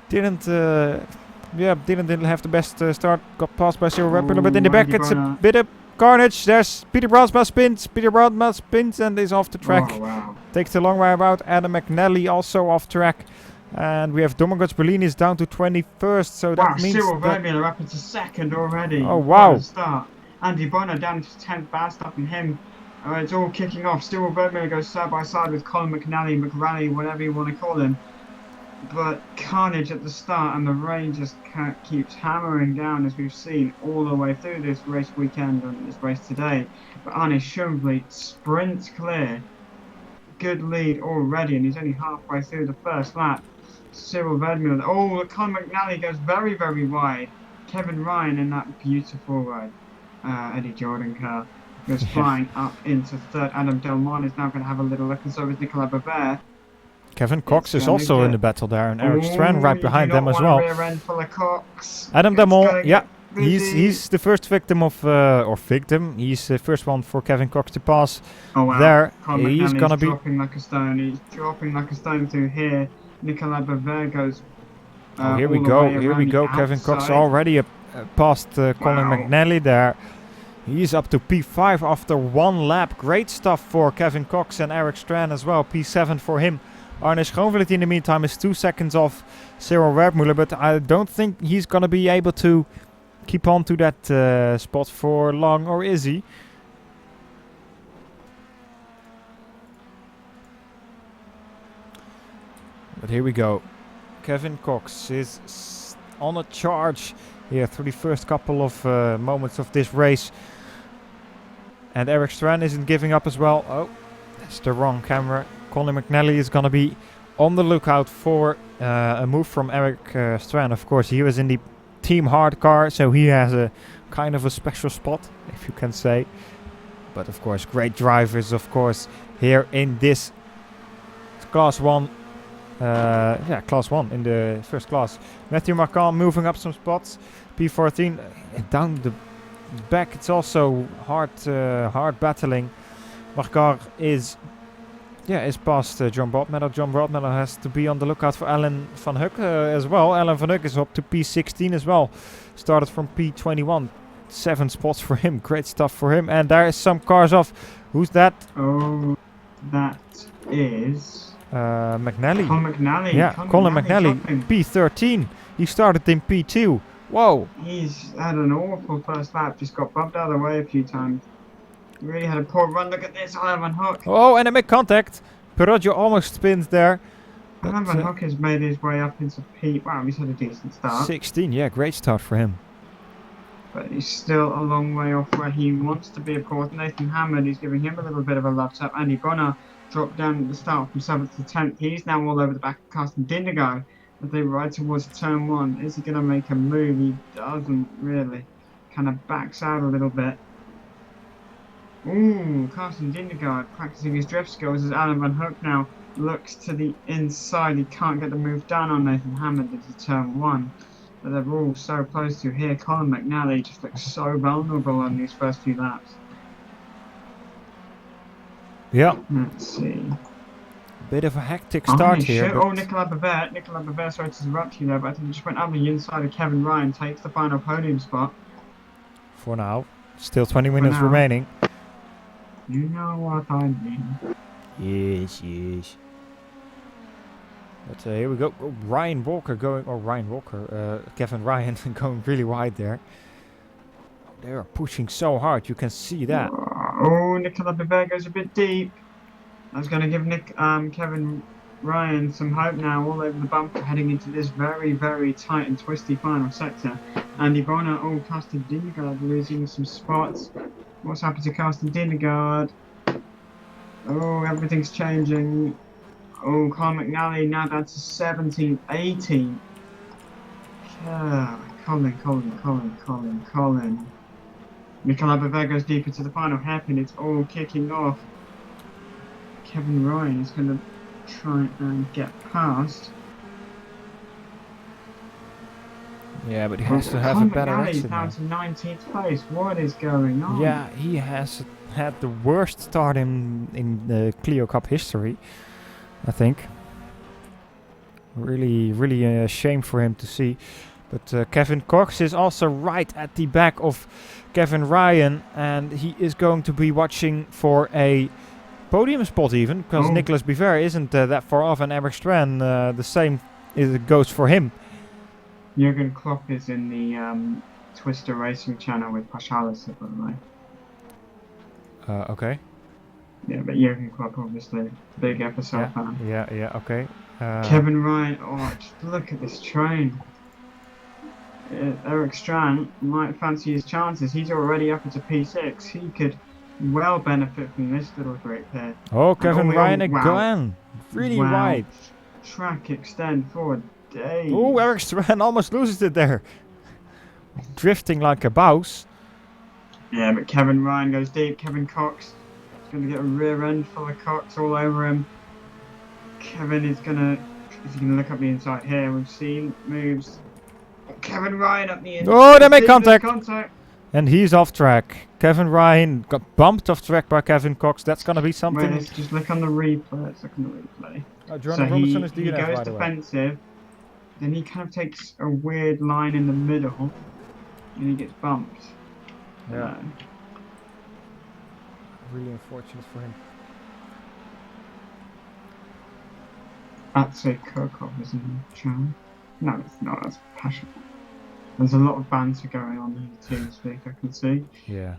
A: didn't have the best start. Got passed by Cyril Verdmüller, but in the back it's a bit of carnage. There's Peter Brandsma spins and is off the track.
B: Oh, wow.
A: Takes the long way about. Adam McNally also off track. And we have Domagoj Bellini is down to 21st, so that means
B: Cyril Verdmüller up into 2nd already.
A: Oh wow!
B: What a start. Andy Bonner down to 10th, bad stuff in him. It's all kicking off. Cyril Verdmüller goes side by side with Colin McNally, McRally, whatever you want to call him. But carnage at the start, and the rain just keeps hammering down, as we've seen all the way through this race weekend and this race today. But Arne Schoonvliet sprints clear. Good lead already, and he's only halfway through the first lap. Cyril Verdmüller. Oh, Colin McNally goes very, very wide. Kevin Ryan in that beautiful Eddie Jordan car goes flying up into 3rd. Adam Delmont is now going to have a little look, and so is Nicolas Bebé.
A: Kevin Cox is also in the battle there, and Eric Strand right behind them as well.
B: Rear end full of Cox.
A: Adam Delmont, yeah, he's the first victim of he's the first one for Kevin Cox to pass.
B: Oh wow!
A: There,
B: he's gonna be dropping like a stone. He's dropping like a stone through here. Nicolas Bebé goes.
A: Here we go. Kevin Cox already past Colin McNally there. He's up to P5 after 1 lap. Great stuff for Kevin Cox and Eric Strand as well. P7 for him. Arne Schoonvliet in the meantime is 2 seconds off Cyril Verdmüller, but I don't think he's going to be able to keep on to that spot for long, or is he? But here we go. Kevin Cox is on a charge here through the first couple of moments of this race. And Eric Strand isn't giving up as well. Oh, that's the wrong camera. Colin McNally is going to be on the lookout for a move from Eric Strand. Of course, he was in the Team Hard car, so he has a kind of a special spot, if you can say. But of course, great drivers, of course, here in this Class 1. Yeah, Class 1 in the first class. Matthew Marcan moving up some spots. P14 down the back. It's also hard battling. Marcan is past John Brodmiller. John Brodmiller has to be on the lookout for Alan van Hoek as well. Alan van Hoek is up to P16 as well. Started from P21. 7 spots for him. Great stuff for him. And there is some cars off. Who's that?
B: Oh, that is
A: McNally.
B: Colin McNally.
A: Yeah, Colin McNally. P13. He started in P2. Whoa.
B: He's had an awful first lap. Just got bumped out of the way a few times. Really had a poor run. Look at this, Alan van Hoek.
A: Oh, and they make contact. Peroggio almost spins there.
B: Alan van Hoek has made his way up into P. Wow, he's had a decent start.
A: 16, yeah, great start for him.
B: But he's still a long way off where he wants to be, of course. Nathan Hammond is giving him a little bit of a love tap. Andy Bonner dropped down at the start from 7th to 10th. He's now all over the back of Carsten Dindigo as they ride towards turn 1. Is he going to make a move? He doesn't really. Kind of backs out a little bit. Ooh, Carsten Dindigo practicing his drift skills as Alan van Hoek now looks to the inside. He can't get the move done on Nathan Hammond into turn 1. But they're all so close to here. Colin McNally just looks so vulnerable on these first few laps.
A: Yeah.
B: Let's see.
A: Bit of a hectic start here.
B: Oh, Nicolas Bavert, sorry to interrupt you there, but I think he just went up the inside of Kevin Ryan, takes the final podium spot.
A: For now. Still 20 minutes remaining.
B: You know what I mean.
A: Yes, yes. But here we go. Oh, Kevin Ryan going really wide there. They are pushing so hard, you can see that.
B: Oh, Nicolas Bavert goes a bit deep. I was going to give Kevin Ryan some hope now, all over the bumper, heading into this very, very tight and twisty final sector. Andy Bonner, oh, Carsten Dindigo losing some spots. What's happened to Carsten Dindigo? Oh, everything's changing. Oh, Colin McNally now down to 17, 18. Yeah, Colin. Nicolas Bavert goes deep into the final hairpin. It's all kicking off. Kevin Ryan is going to try and get past.
A: Yeah, but he has to have a better exit
B: now. Down to 19th place. What is going on?
A: Yeah, he has had the worst start in the Clio Cup history, I think. Really a shame for him to see. But Kevin Cox is also right at the back of Kevin Ryan, and he is going to be watching for a podium spot even, because Nicolas Bavert isn't that far off, and Eric Strand, the same goes for him.
B: Jürgen Klopp is in the Twister Racing channel with Paschalis, by the way.
A: Okay.
B: Yeah, but Jürgen Klopp, obviously, big FSL fan.
A: Yeah, okay.
B: Kevin Ryan, oh, just look at this train. Eric Strand might fancy his chances. He's already up into P6. He could well benefit from this little group here.
A: Oh, Kevin Ryan again. Really wide.
B: Track extend forward. Days.
A: Oh, Eric Strand almost loses it there. Drifting like a bouse.
B: Yeah, but Kevin Ryan goes deep. Kevin Cox is going to get a rear end full of Cox all over him. Kevin is going to look up the inside here. We've seen moves. Kevin Ryan up the inside.
A: Oh, they make contact. And he's off track. Kevin Ryan got bumped off track by Kevin Cox. That's going to be something.
B: Let's just look on the replay. Let's look on the replay.
A: So
B: he goes defensive. Then he kind of takes a weird line in the middle, and he gets bumped.
A: Yeah. Really unfortunate for him.
B: That's a Kirkhoff, isn't it, Chan? No, it's not. That's passion. There's a lot of banter going on in the team speak, I can see.
A: Yeah.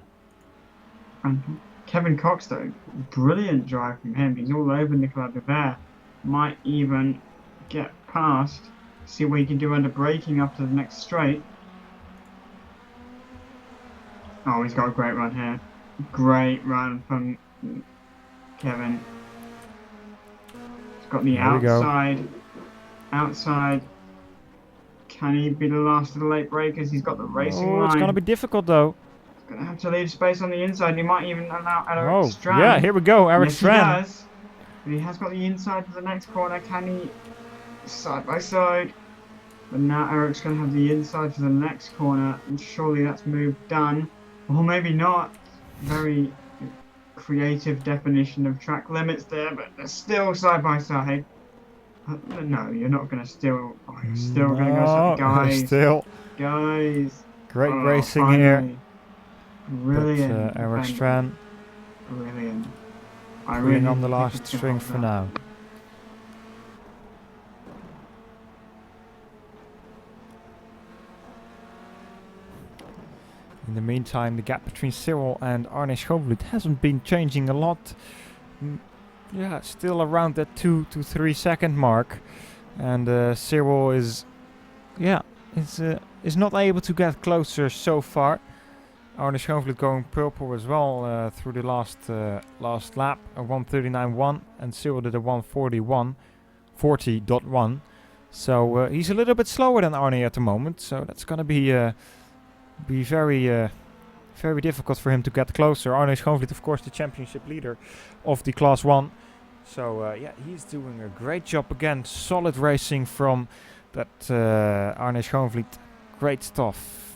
B: And Kevin Cox, though, brilliant drive from him. He's all over Nicolas Bavert. Might even get past. See what he can do under braking after the next straight. Oh, he's got a great run here. Great run from Kevin. He's got the outside. Can he be the last of the late breakers? He's got the racing line.
A: It's going to be difficult though.
B: He's going to have to leave space on the inside. He might even allow Eric Strand.
A: Yeah, here we go, Eric Strand.
B: But he has got the inside for the next corner. Can he? Side by side. But now Eric's going to have the inside for the next corner. And surely that's move done. Or maybe not. Very creative definition of track limits there. But they're still side by side. No, you're not going to still. Oh, you're still going to go. Guys.
A: Still.
B: Guys.
A: Great racing here.
B: Brilliant.
A: But Eric Strand.
B: Brilliant.
A: Really on the last string for now. In the meantime, the gap between Cyril and Arne Schoonvliet hasn't been changing a lot. Yeah, still around that 2 to 3 second mark. And Cyril is not able to get closer so far. Arne Schoonvliet going purple as well through the last lap, a 1:39.1, and Cyril did a 1:40.1. So he's a little bit slower than Arne at the moment. So that's gonna be very difficult for him to get closer. Arne Schoonvliet, of course, the championship leader of the Class 1. So yeah, he's doing a great job again. Solid racing from that Arne Schoonvliet. Great stuff.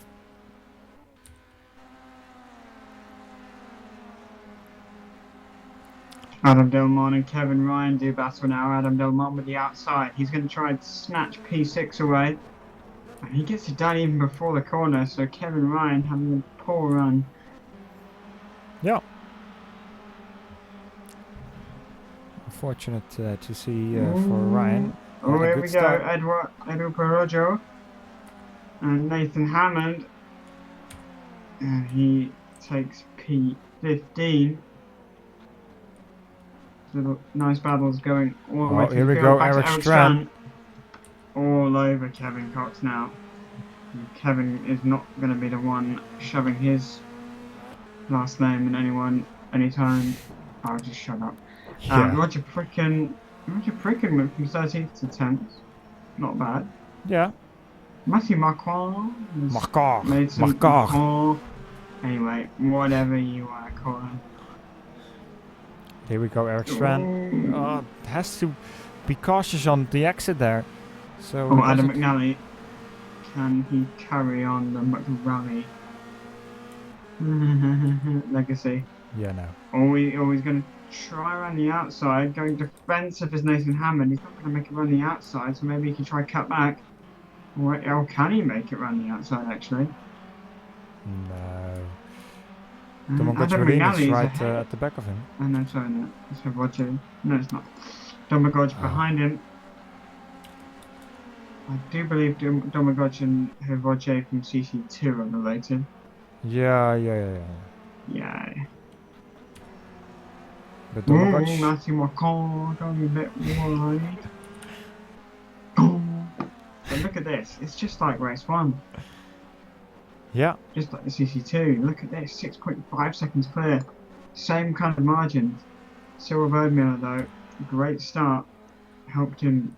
B: Adam Delmont and Kevin Ryan do battle now. Adam Delmont with the outside. He's going to try and snatch P6 away. And he gets it done even before the corner, so Kevin Ryan having a poor run.
A: Yeah. Unfortunate to see for Ryan.
B: Oh, here we go. Edu Perojo and Nathan Hammond. And he takes P15. Little nice battles going all the way to
A: here we
B: the
A: go,
B: field.
A: Eric Strand.
B: All over Kevin Cox now. And Kevin is not going to be the one shoving his last name in anytime. I'll just shut up.
A: Yeah.
B: Roger Pricken went from 13th to 10th. Not bad.
A: Yeah.
B: Matthew Marquand made some anyway, whatever you want to call him.
A: Here we go, Eric Strand. Has to be cautious on the exit there. So
B: Adam McNally. Can he carry on the McRally? Legacy.
A: Yeah, no.
B: He's going to try around the outside. Going defensive is Nathan Hammond. He's not going to make it run the outside, so maybe he can try cut back. Or can he make it run the outside, actually?
A: No.
B: Adam McNally is
A: right at the back of him.
B: Oh no, sorry, no. It's Roger. No, it's not. Domagoj behind him. I do believe Domagoj and Roger from CC2 are related.
A: Yeah.
B: Yeah.
A: But Domagoj...
B: Matthew Marquand going a bit wide. But look at this. It's just like race 1.
A: Yeah.
B: Just like the CC2. Look at this, 6.5 seconds clear. Same kind of margins. Cyril Birdmiller though, great start. Helped him,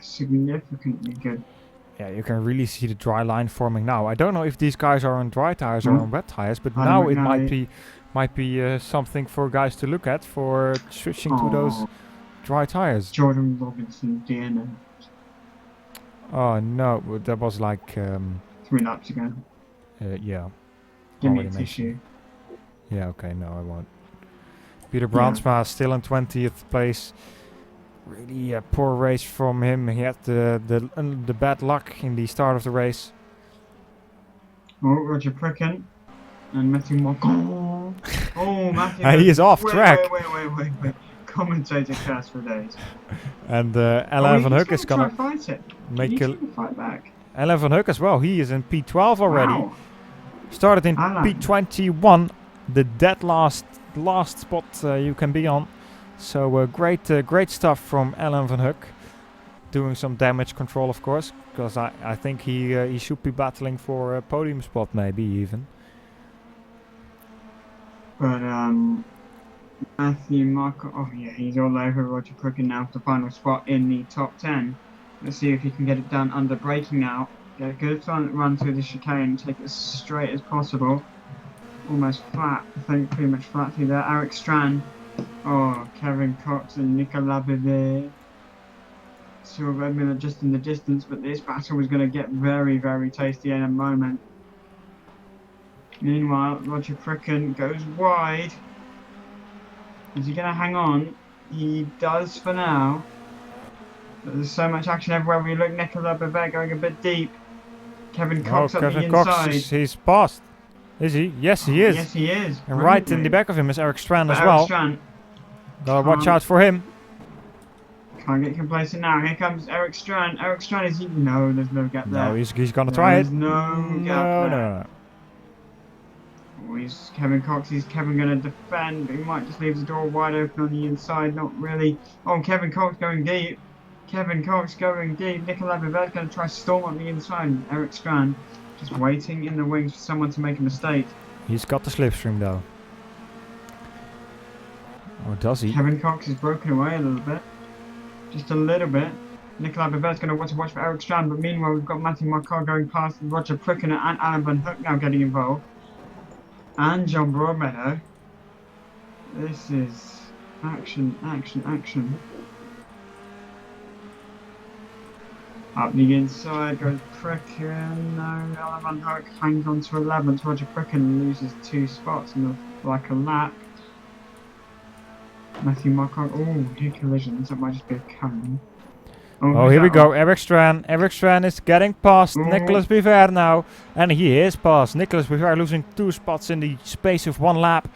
B: significantly good.
A: Yeah, you can really see the dry line forming now. I don't know if these guys are on dry tires or on wet tires, but
B: Adam
A: now
B: McNally.
A: it might be something for guys to look at for switching to those dry tires.
B: Jordan Robinson, DNA.
A: Oh no, that was like
B: 3 laps ago.
A: yeah.
B: Give me a
A: already
B: tissue.
A: mentioned. Yeah, okay, no, I won't. Peter Brandsma still in 20th place. Really a poor race from him. He had the bad luck in the start of the race.
B: Roger Pricken and Matthew Marquand. Matthew.
A: He is off track.
B: Wait. Commentator class for days.
A: And Alain van Hoek is gonna
B: fight it.
A: make a
B: fight back.
A: Alain van Hoek as well. He is in P12 already.
B: Wow.
A: Started in
B: Alain.
A: P21, the dead last spot you can be on. So great stuff from Alain van Hoek. Doing some damage control, of course, because I think he should be battling for a podium spot, maybe even.
B: But Matthew Marco, he's all over Roger Pricken now for the final spot in the top 10. Let's see if he can get it done under braking now. Get a good run through the chicane, take it as straight as possible. Almost flat, I think pretty much flat through there. Eric Strand Oh, Kevin Cox and Nicolas Bivet. Saw Red Miller just in the distance, but this battle was going to get very, very tasty in a moment. Meanwhile, Roger Cricken goes wide. Is he going to hang on? He does for now. But there's so much action everywhere. We look, Nicolas Bivet going a bit deep. Kevin Cox up the
A: Kevin
B: inside.
A: Cox, he's passed. Is he? Yes, he is.
B: Yes, he is.
A: And right in the back of him is Eric Strand as
B: Eric
A: well.
B: Strand
A: Gotta watch out for him.
B: can't get complacent now. Here comes Eric Strand. Eric Strand is he? No, there's no gap there.
A: No, he's gonna try it.
B: There's no gap there. Oh, he's Kevin Cox. He's Kevin going to defend, but he might just leave the door wide open on the inside. Not really. Oh, Kevin Cox going deep. Kevin Cox going deep. Nicolas Bivet's going to try to storm on the inside. Eric Strand just waiting in the wings for someone to make a mistake.
A: He's got the slipstream though. Or does he?
B: Kevin Cox is broken away a little bit. Just a little bit. Nicolas Bivet's going to want to watch for Eric Strand, but meanwhile we've got Matthew Marcar going past Roger Cricken and Alan Van Hook now getting involved. And John Broadmeadow. This is action, action, action. Up the inside goes Cricken. No, Alan Van Hook hangs on to 11th. Roger Cricken loses 2 spots in like a lap. Matthew Marcar. Oh, two collisions. That might just be a cone.
A: Oh, here we go. Eric Strand. Eric Strand is getting past Nicolas Bivet now. And he is past. Nicolas Bivet losing 2 spots in the space of 1 lap.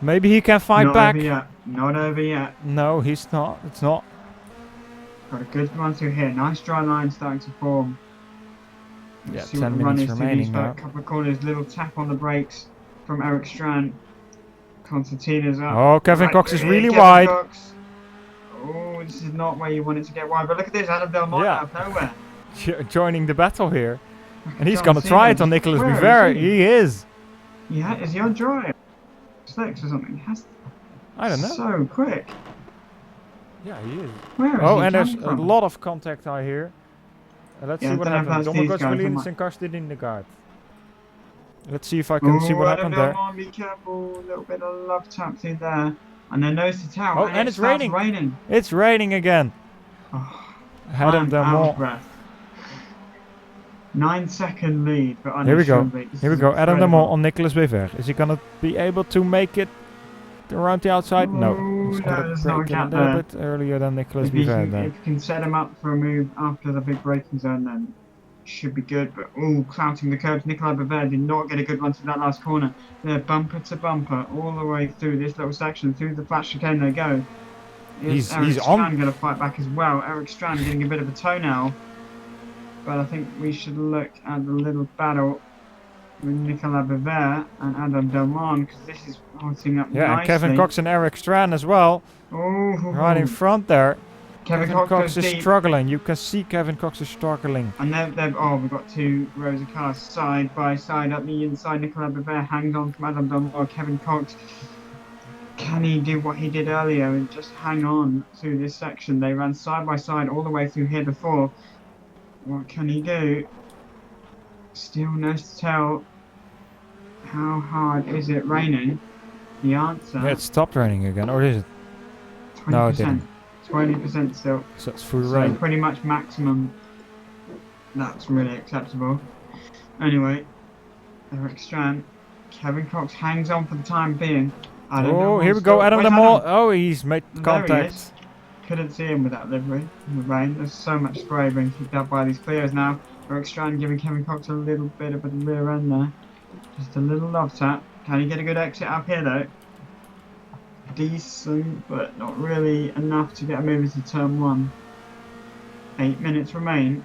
A: Maybe he can fight back.
B: Not over yet. Not over yet.
A: No, he's not. It's not.
B: Got a good run through here. Nice dry line starting to form.
A: Yeah,
B: see
A: 10
B: what the run
A: minutes
B: is
A: remaining now.
B: A couple of corners. Little tap on the brakes from Eric Strand. Constantina's up.
A: Oh, Kevin Cox is really
B: Kevin
A: wide.
B: Cox. Oh, this is not where you want it to get wide. But look at this. Adam Del Monte out of nowhere.
A: Joining the battle here. And he's going to try it on Nicolas Bivet. He is.
B: Yeah, is he on dry? Slicks or something?
A: I don't know.
B: So quick.
A: Yeah, he is.
B: Where is
A: oh,
B: he
A: and there's
B: from?
A: a lot of contact I hear. Let's see what happens. Dominic Verliens and Karsten Lindegaard. Let's see if I can see what happened there.
B: Be careful. A little bit of love tap through there. And then nose to tail.
A: Oh, and it's raining. It's raining again.
B: Oh,
A: Adam Del Monte.
B: 9-second lead. But
A: here we go. Here we go. Adam Del Monte on Nicolas Bivet. Is he going to be able to make it around the outside? No. He's going to break in a little bit earlier than Nicolas Bivet.
B: If you can set him up for a move after the big braking zone, then should be good. But clouting the curbs. Nicolas Bivet did not get a good run through that last corner. They're bumper to bumper all the way through this little section. Through the flat chicane they go.
A: He's
B: Eric
A: on.
B: Strand going to fight back as well. Eric Strand getting a bit of a toe now. But I think we should look at the little battle with Nicolas Bivet and Adam Del Monte, because this is holding up nicely.
A: And Kevin Cox and Eric Strand as well. Right in front there. Kevin Cox is struggling. You can see Kevin Cox is struggling.
B: And we've got 2 rows of cars side by side up the inside. Nicolas Bivet hangs on from Adam Del Monte. Kevin Cox, can he do what he did earlier and just hang on through this section? They ran side by side all the way through here before. What can he do? Still nose to tail. How hard is it raining? The answer.
A: Yeah, it stopped raining again, or is it?
B: 20%.
A: No, it didn't.
B: 20% still.
A: So it's full rain.
B: Pretty much maximum. That's really acceptable. Anyway, Eric Strand. Kevin Cox hangs on for the time being.
A: Here we go, Adam Del Monte. Oh, he's made contact.
B: Couldn't see him with that livery in the rain. There's so much spray being kicked up by these Clios now. Eric Strand giving Kevin Cox a little bit of a rear end there. Just a little love tap. Can he get a good exit up here though? Decent, but not really enough to get a move into turn 1. 8 minutes remain.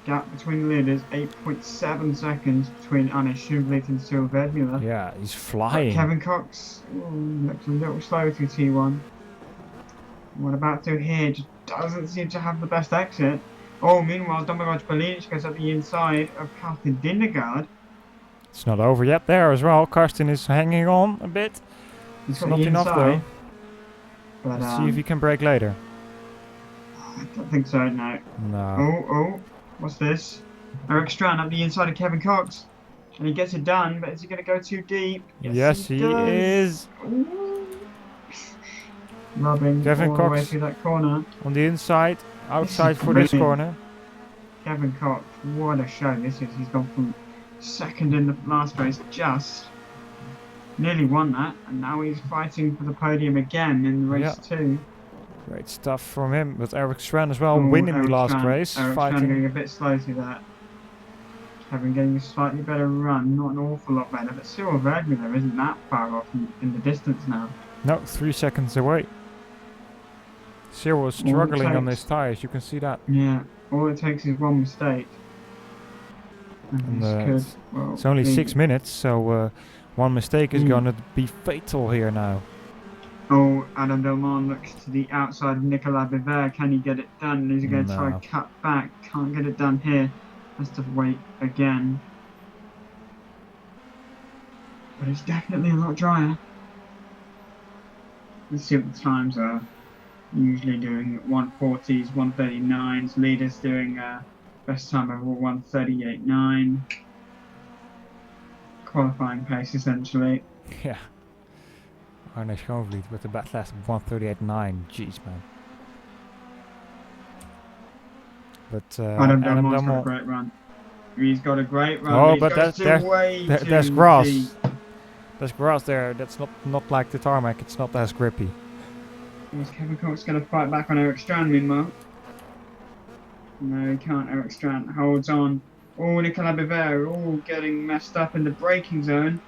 B: Gap between the leaders, 8.7 seconds between Anish Schublit and Sylvain Miller.
A: Yeah, he's flying.
B: Kevin Cox looks a little slow through T1. What about through here? Just doesn't seem to have the best exit. Meanwhile, Dominic Verliens goes up the inside of Karsten Lindegaard.
A: It's not over yet there as well. Karsten is hanging on a bit. It's not enough though.
B: But,
A: let's see if he can break later.
B: I don't think so, no.
A: No.
B: What's this? Eric Strand up the inside of Kevin Cox. And he gets it done, but is he going to go too deep?
A: Yes, he is.
B: rubbing
A: Kevin
B: all the way
A: Cox
B: through that corner.
A: on the inside, outside for this
B: brilliant.
A: corner.
B: Kevin Cox, what a show this is. He's gone from second in the last race, just nearly won that, and now he's fighting for the podium again in race 2.
A: Great stuff from him, with Eric Strand as well winning the last race.
B: Eric Strand getting a bit slow to that. Kevin getting a slightly better run, not an awful lot better, but Cyril Vergmuller isn't that far off in the distance now.
A: No, 3 seconds away. Cyril was struggling on his tyres, you can see that.
B: Yeah, all it takes is one mistake. And
A: it's only 6 minutes, so one mistake is going to be fatal here now.
B: Oh, Adam Delmont looks to the outside of Nicolas Biver. Can he get it done? Is he going to try and cut back? Can't get it done here. Has to wait again. But it's definitely a lot drier. Let's see what the times are. Usually doing 140s, 139s. Leaders doing best time overall 138.9. Qualifying pace essentially.
A: Yeah. Arne Schoonvliet with the best last 138.9. Jeez, man. But
B: Adam Delmont's got a great run. He's got a great run.
A: Oh, but there's grass. There's grass there. That's not like the tarmac. It's not as grippy.
B: Is Kevin Cox going to fight back on Eric Strand meanwhile? No, he can't. Eric Strand holds on. Oh, Nicolas Biver all getting messed up in the braking zone.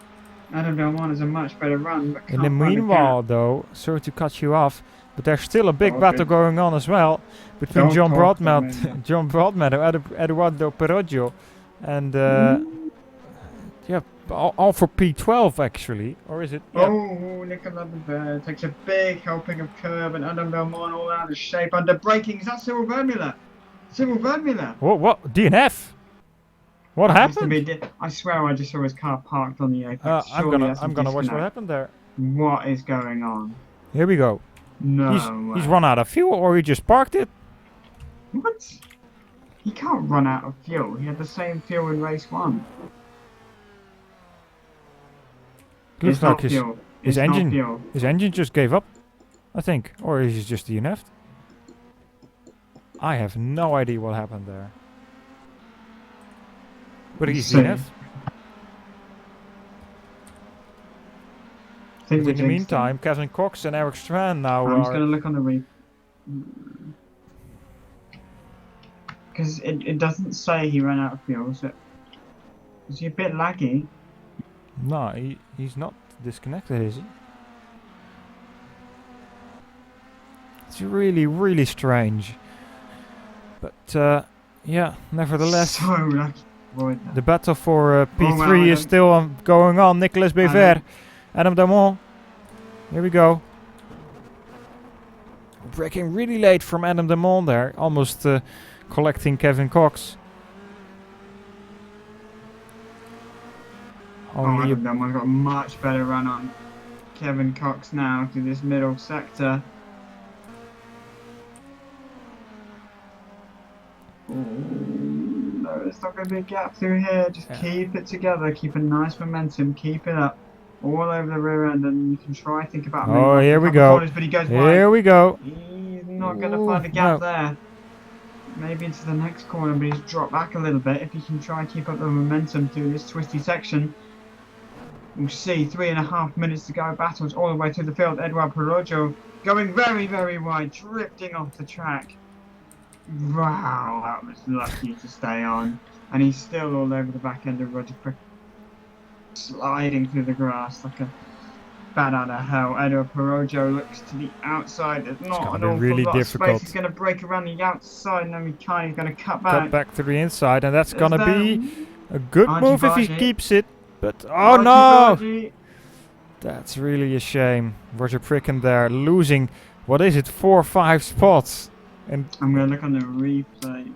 B: Adam Delmont has a much better run, but
A: in the meanwhile, though, sorry to cut you off, but there's still a big battle going on as well between John Broadmeadow, Eduardo Peroggio, and yeah, all for P12 actually, or is it? Yeah.
B: Oh, Nicolas Biver takes a big helping of curb, and Adam Delmont all out of shape under braking. Is that Cyril Vergmuller? Cyril Vergmuller.
A: What? DNF? What happened?
B: I swear I just saw his car parked on the apex.
A: I'm gonna watch what happened there.
B: What is going on?
A: Here we go.
B: No
A: He's run out of fuel, or he just parked it.
B: What? He can't run out of fuel. He had the same fuel in race 1.
A: Looks like his engine just gave up, I think, or he's just DNF'd. I have no idea what happened there. But he's DNF'd. In the meantime, Kevin Cox and Eric Strand now
B: I'm just going to look on the replay. Because it doesn't say he ran out of fuel, so is he a bit laggy?
A: No, he's not disconnected, is he? It's really, really strange. But yeah, nevertheless,
B: so lucky.
A: The battle for P3 is still going on. Nicolas Biver, Adam Delmont. Here we go. Braking really late from Adam Delmont there, almost collecting Kevin Cox.
B: Adam Delmont's got a much better run on Kevin Cox now through this middle sector. No, there's not going to be a gap through here. Just keep it together, keep a nice momentum, keep it up all over the rear end, and you can try think about.
A: Oh, here we go.
B: Corners, but he goes
A: here we go.
B: He's not going to find a gap there. Maybe into the next corner, but he's dropped back a little bit. If he can try and keep up the momentum through this twisty section, we'll see. 3.5 minutes to go. Battles all the way through the field. Eduardo Peroggio going very, very wide, drifting off the track. Wow, that was lucky to stay on. And he's still all over the back end of Roger Prick, sliding through the grass like a bat out of hell. Eduardo Peroggio looks to the outside. There's not an awful lot of space. He's going to break around the outside. No, he can't. He's going to cut back.
A: Cut back to the inside, and that's going to be a good move if he keeps it. But, oh no! That's really a shame. Roger Pricken there losing, what is it, 4 or 5 spots. And
B: I'm going to look on the replay.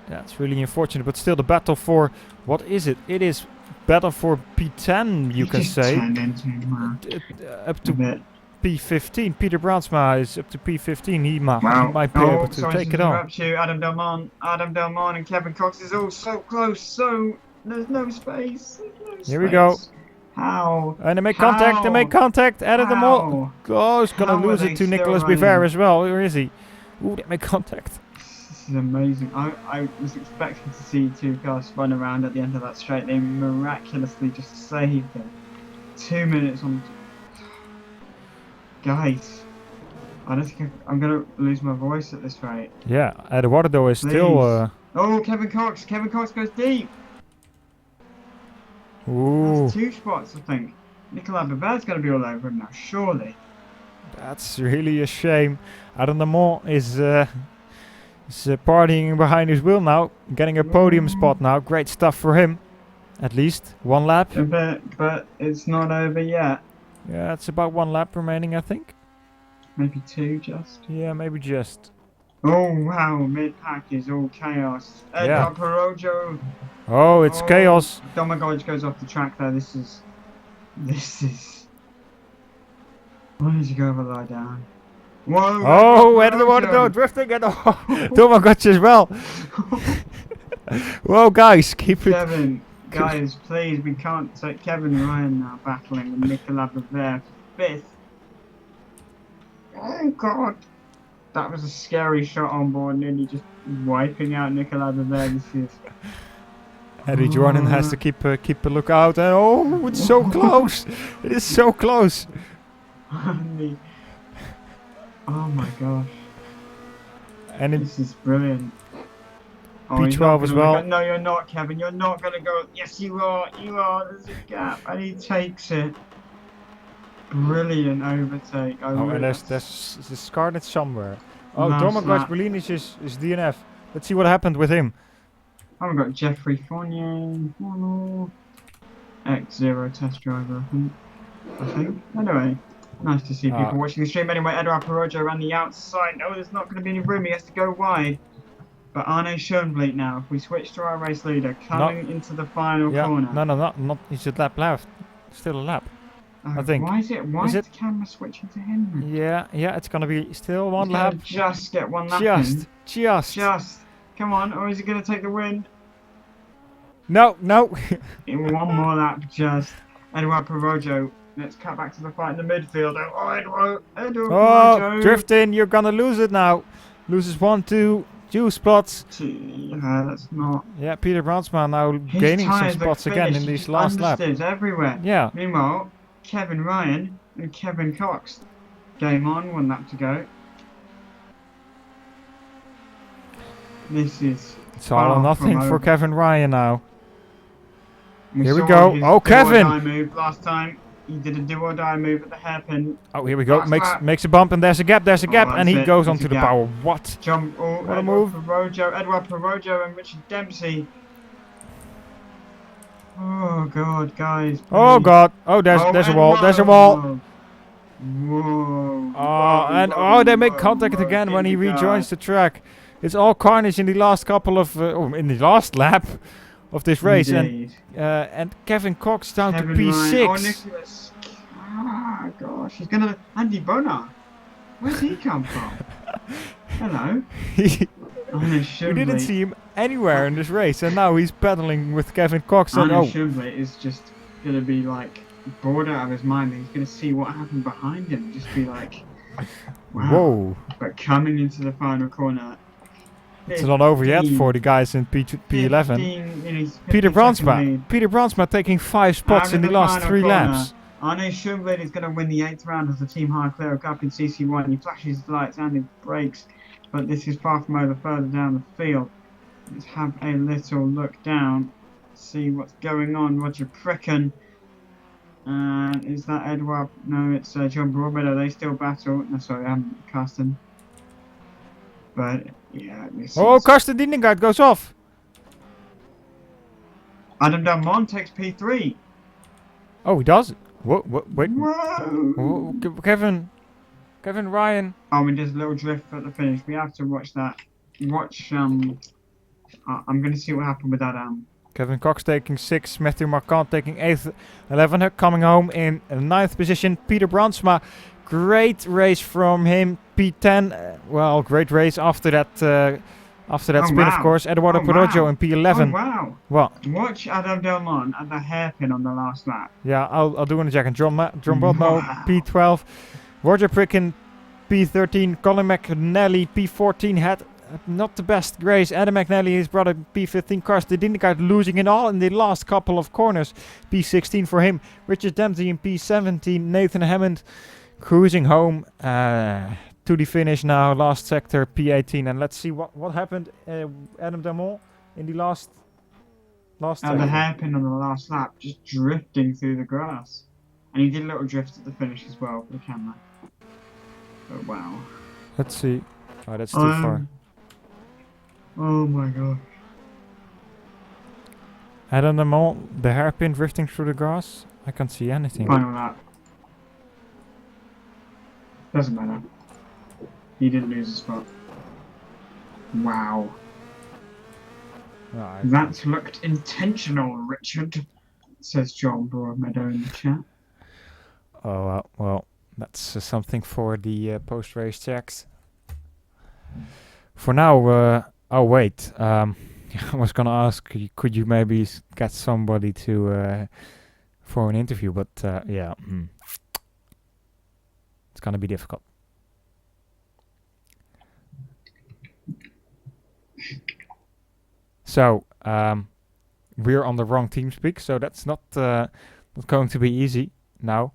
A: That's really unfortunate, but still the battle for, what is it? It is battle for P10, you can say. Up to P15. Peter Brandsma is up to P15. He might be able to take it on.
B: Adam Delmont and Kevin Cox is all so close, so there's no space.
A: Here we go.
B: How?
A: And they make contact, they make contact, added them all. Oh, he's gonna
B: How
A: lose
B: are
A: it
B: they
A: to
B: still
A: Nicolas
B: running?
A: Biver as well, or is he? Ooh, they make contact.
B: This is amazing. I was expecting to see two cars spun around at the end of that straight. They miraculously just saved it. 2 minutes on. Guys, I don't think I'm gonna lose my voice at this rate.
A: Yeah, Eduardo is still.
B: Oh, Kevin Cox! Kevin Cox goes deep!
A: Ooh.
B: That's 2 spots, I think. Nicolas Biver's gonna be all over him now, surely.
A: That's really a shame. Adam Lemont is partying behind his wheel now, getting a podium spot now. Great stuff for him, at least 1 lap.
B: A bit, but it's not over yet.
A: Yeah, it's about 1 lap remaining, I think.
B: Maybe 2 just.
A: Yeah, maybe just.
B: Oh wow, mid-pack is all chaos.
A: Yeah.
B: Perojo.
A: Oh, it's chaos.
B: Domagoj goes off the track there. This is. Why did you go over lie down? Whoa!
A: Oh, Eduardo drifting and Domagoj as well. Whoa, guys, keep it.
B: Kevin, guys, please, we can't take Kevin Ryan now battling with Nicolas Biver for 5th. Oh god, that was a scary shot on board, nearly just wiping out Nicolas Biver. This is.
A: Eddie Jordan has to keep a lookout, and oh, it's so close! It is so close.
B: Oh my gosh!
A: And
B: this is brilliant. Oh,
A: P12 as well.
B: No, you're not, Kevin. You're not gonna go. Yes, you are. You are. There's a gap, and he takes it. Brilliant overtake.
A: Oh, and there's Scarlet somewhere. Oh, Domagoj Bolinic is DNF. Let's see what happened with him.
B: Oh, we've got Jeffrey Fournier, X0 test driver, I think. Anyway, nice to see people watching the stream. Anyway, Eduardo Perojo around the outside. No, there's not going to be any room. He has to go wide. But Arne Schoenblit now, if we switch to our race leader, coming into the final corner.
A: No, not. He's a lap left. Still a lap. I think.
B: Why is the camera switching to him then?
A: Yeah, it's going to be still 1 lap.
B: Just get 1 lap
A: Just.
B: Come on, or is he going to take the win?
A: No.
B: In 1 more lap, just. Eduardo Perojo. Let's cut back to the fight in the midfield. Oh, Eduardo Perojo.
A: Drifting, you're going to lose it now. Loses 1, 2 spots.
B: That's not.
A: Yeah, Peter Brandsma now gaining some spots again in these last laps.
B: Everywhere.
A: Yeah.
B: Meanwhile, Kevin Ryan and Kevin Cox. Game on, 1 lap to go. This is.
A: It's all or nothing for Kevin Ryan now. Here we
B: go.
A: go. Oh, Kevin!
B: Move last time. He did a do-or-die move at the hairpin.
A: Oh, here we go. Makes a bump, and there's a gap, and he goes onto the power. What?
B: Jump. Oh,
A: what a move.
B: Eduardo Perojo and Richard Dempsey. Oh, God, guys. Please.
A: Oh, God. Oh, there's a wall. There's a wall.
B: Whoa.
A: And they make contact again when he rejoins the track. It's all carnage in the last couple of... in the last lap of this race.
B: Indeed.
A: And Kevin Cox down
B: Kevin
A: to P6.
B: Ryan. Oh, Nicholas. Oh, gosh. He's going to... Andy Bonar. Where's he come from? Hello.
A: We didn't see him anywhere in this race. And now he's battling with Kevin Cox. And
B: Schoenblit is just going to be like bored out of his mind. He's going to see what happened behind him. Just be like, wow.
A: Whoa.
B: But coming into the final corner...
A: It's not over yet for the guys in P11. Peter Brandsma taking 5 spots in the last 3 laps.
B: Arne Schoenblit is going to win the 8th round of the Team Hire Clio Cup in CC1. He flashes his lights and he brakes, but this is far from over further down the field. Let's have a little look down, see what's going on. Roger Precken. Is that Edward? No, it's John Broadmeadow. They still battle. No, sorry, Carsten. But yeah,
A: Karsten Dienengaard goes off.
B: Adam Dalmont takes P3.
A: Oh, he does. Wait.
B: Whoa.
A: Kevin Ryan.
B: Oh, I mean, there's a little drift at the finish. We have to watch that. I'm going to see what happened with that.
A: Kevin Cox taking 6, Matthew Marquand taking 8th, 11th, coming home in 9th position. Peter Brandsma, great race from him. P10, well, great race after that After that
B: Oh,
A: spin, of
B: wow.
A: course, Eduardo
B: Oh,
A: Peroggio
B: wow.
A: in P11.
B: Oh, wow.
A: What?
B: Watch Adam Delmont at the hairpin on the last lap.
A: Yeah, I'll do in a second. John Bodmo,
B: Wow.
A: P12. Roger Pricken, P13. Colin McNally, P14, had not the best race. Adam McNally, his brother, P15. Karsten Dindegaard losing it all in the last couple of corners. P16 for him. Richard Dempsey in P17. Nathan Hammond cruising home to the finish now. Last sector, P18. And let's see what happened. Adam Damon in the last
B: At
A: sector.
B: the hairpin on the last lap, just drifting through the grass. And he did a little drift at the finish as well for the camera. But wow.
A: Let's see. Oh, that's too far.
B: Oh my god.
A: Adam Damon, the hairpin drifting through the grass. I can't see anything.
B: Final lap. Doesn't matter. He didn't lose a spot. Wow. That looked intentional, Richard, says John Broadmeadow in the chat.
A: Oh, well, that's something for the post-race checks. For now, oh wait, I was gonna ask, could you maybe get somebody to for an interview, but yeah, it's gonna be difficult. So, we're on the wrong TeamSpeak, so that's not going to be easy now.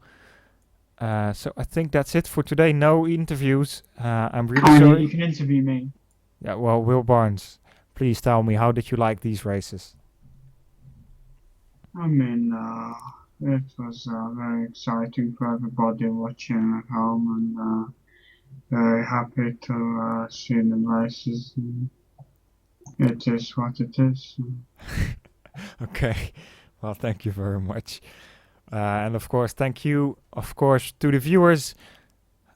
A: So I think that's it for today. No interviews. I'm really sorry.
B: You can interview me.
A: Yeah, well, Will Barnes, please tell me, how did you like these races?
B: I mean, it was very exciting for everybody watching at home, and very happy to see the races. It is what it is.
A: Okay, well, thank you very much. And of course, thank you, of course, to the viewers.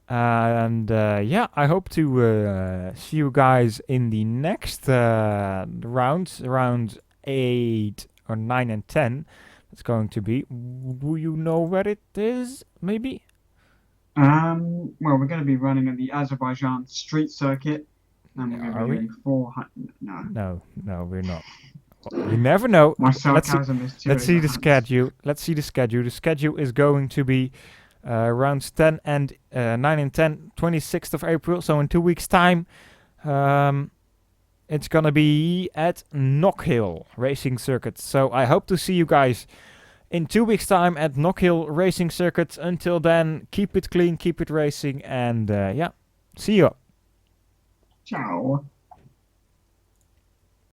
A: And yeah, I hope to see you guys in the next rounds, round 8 or 9 and 10. It's going to be. Do you know where it is, maybe?
B: Well, we're going to be running at the Azerbaijan street circuit. And we're going to be doing 400.
A: No, we're not. Well, you never know.
B: My sarcasm is too.
A: Let's see the schedule. The schedule is going to be rounds 10 and 9 and 10, 26th of April. So in 2 weeks' time, it's going to be at Knockhill Racing Circuit. So I hope to see you guys in 2 weeks' time at Knockhill Racing Circuit. Until then, keep it clean, keep it racing, and yeah, see you.
B: Ciao.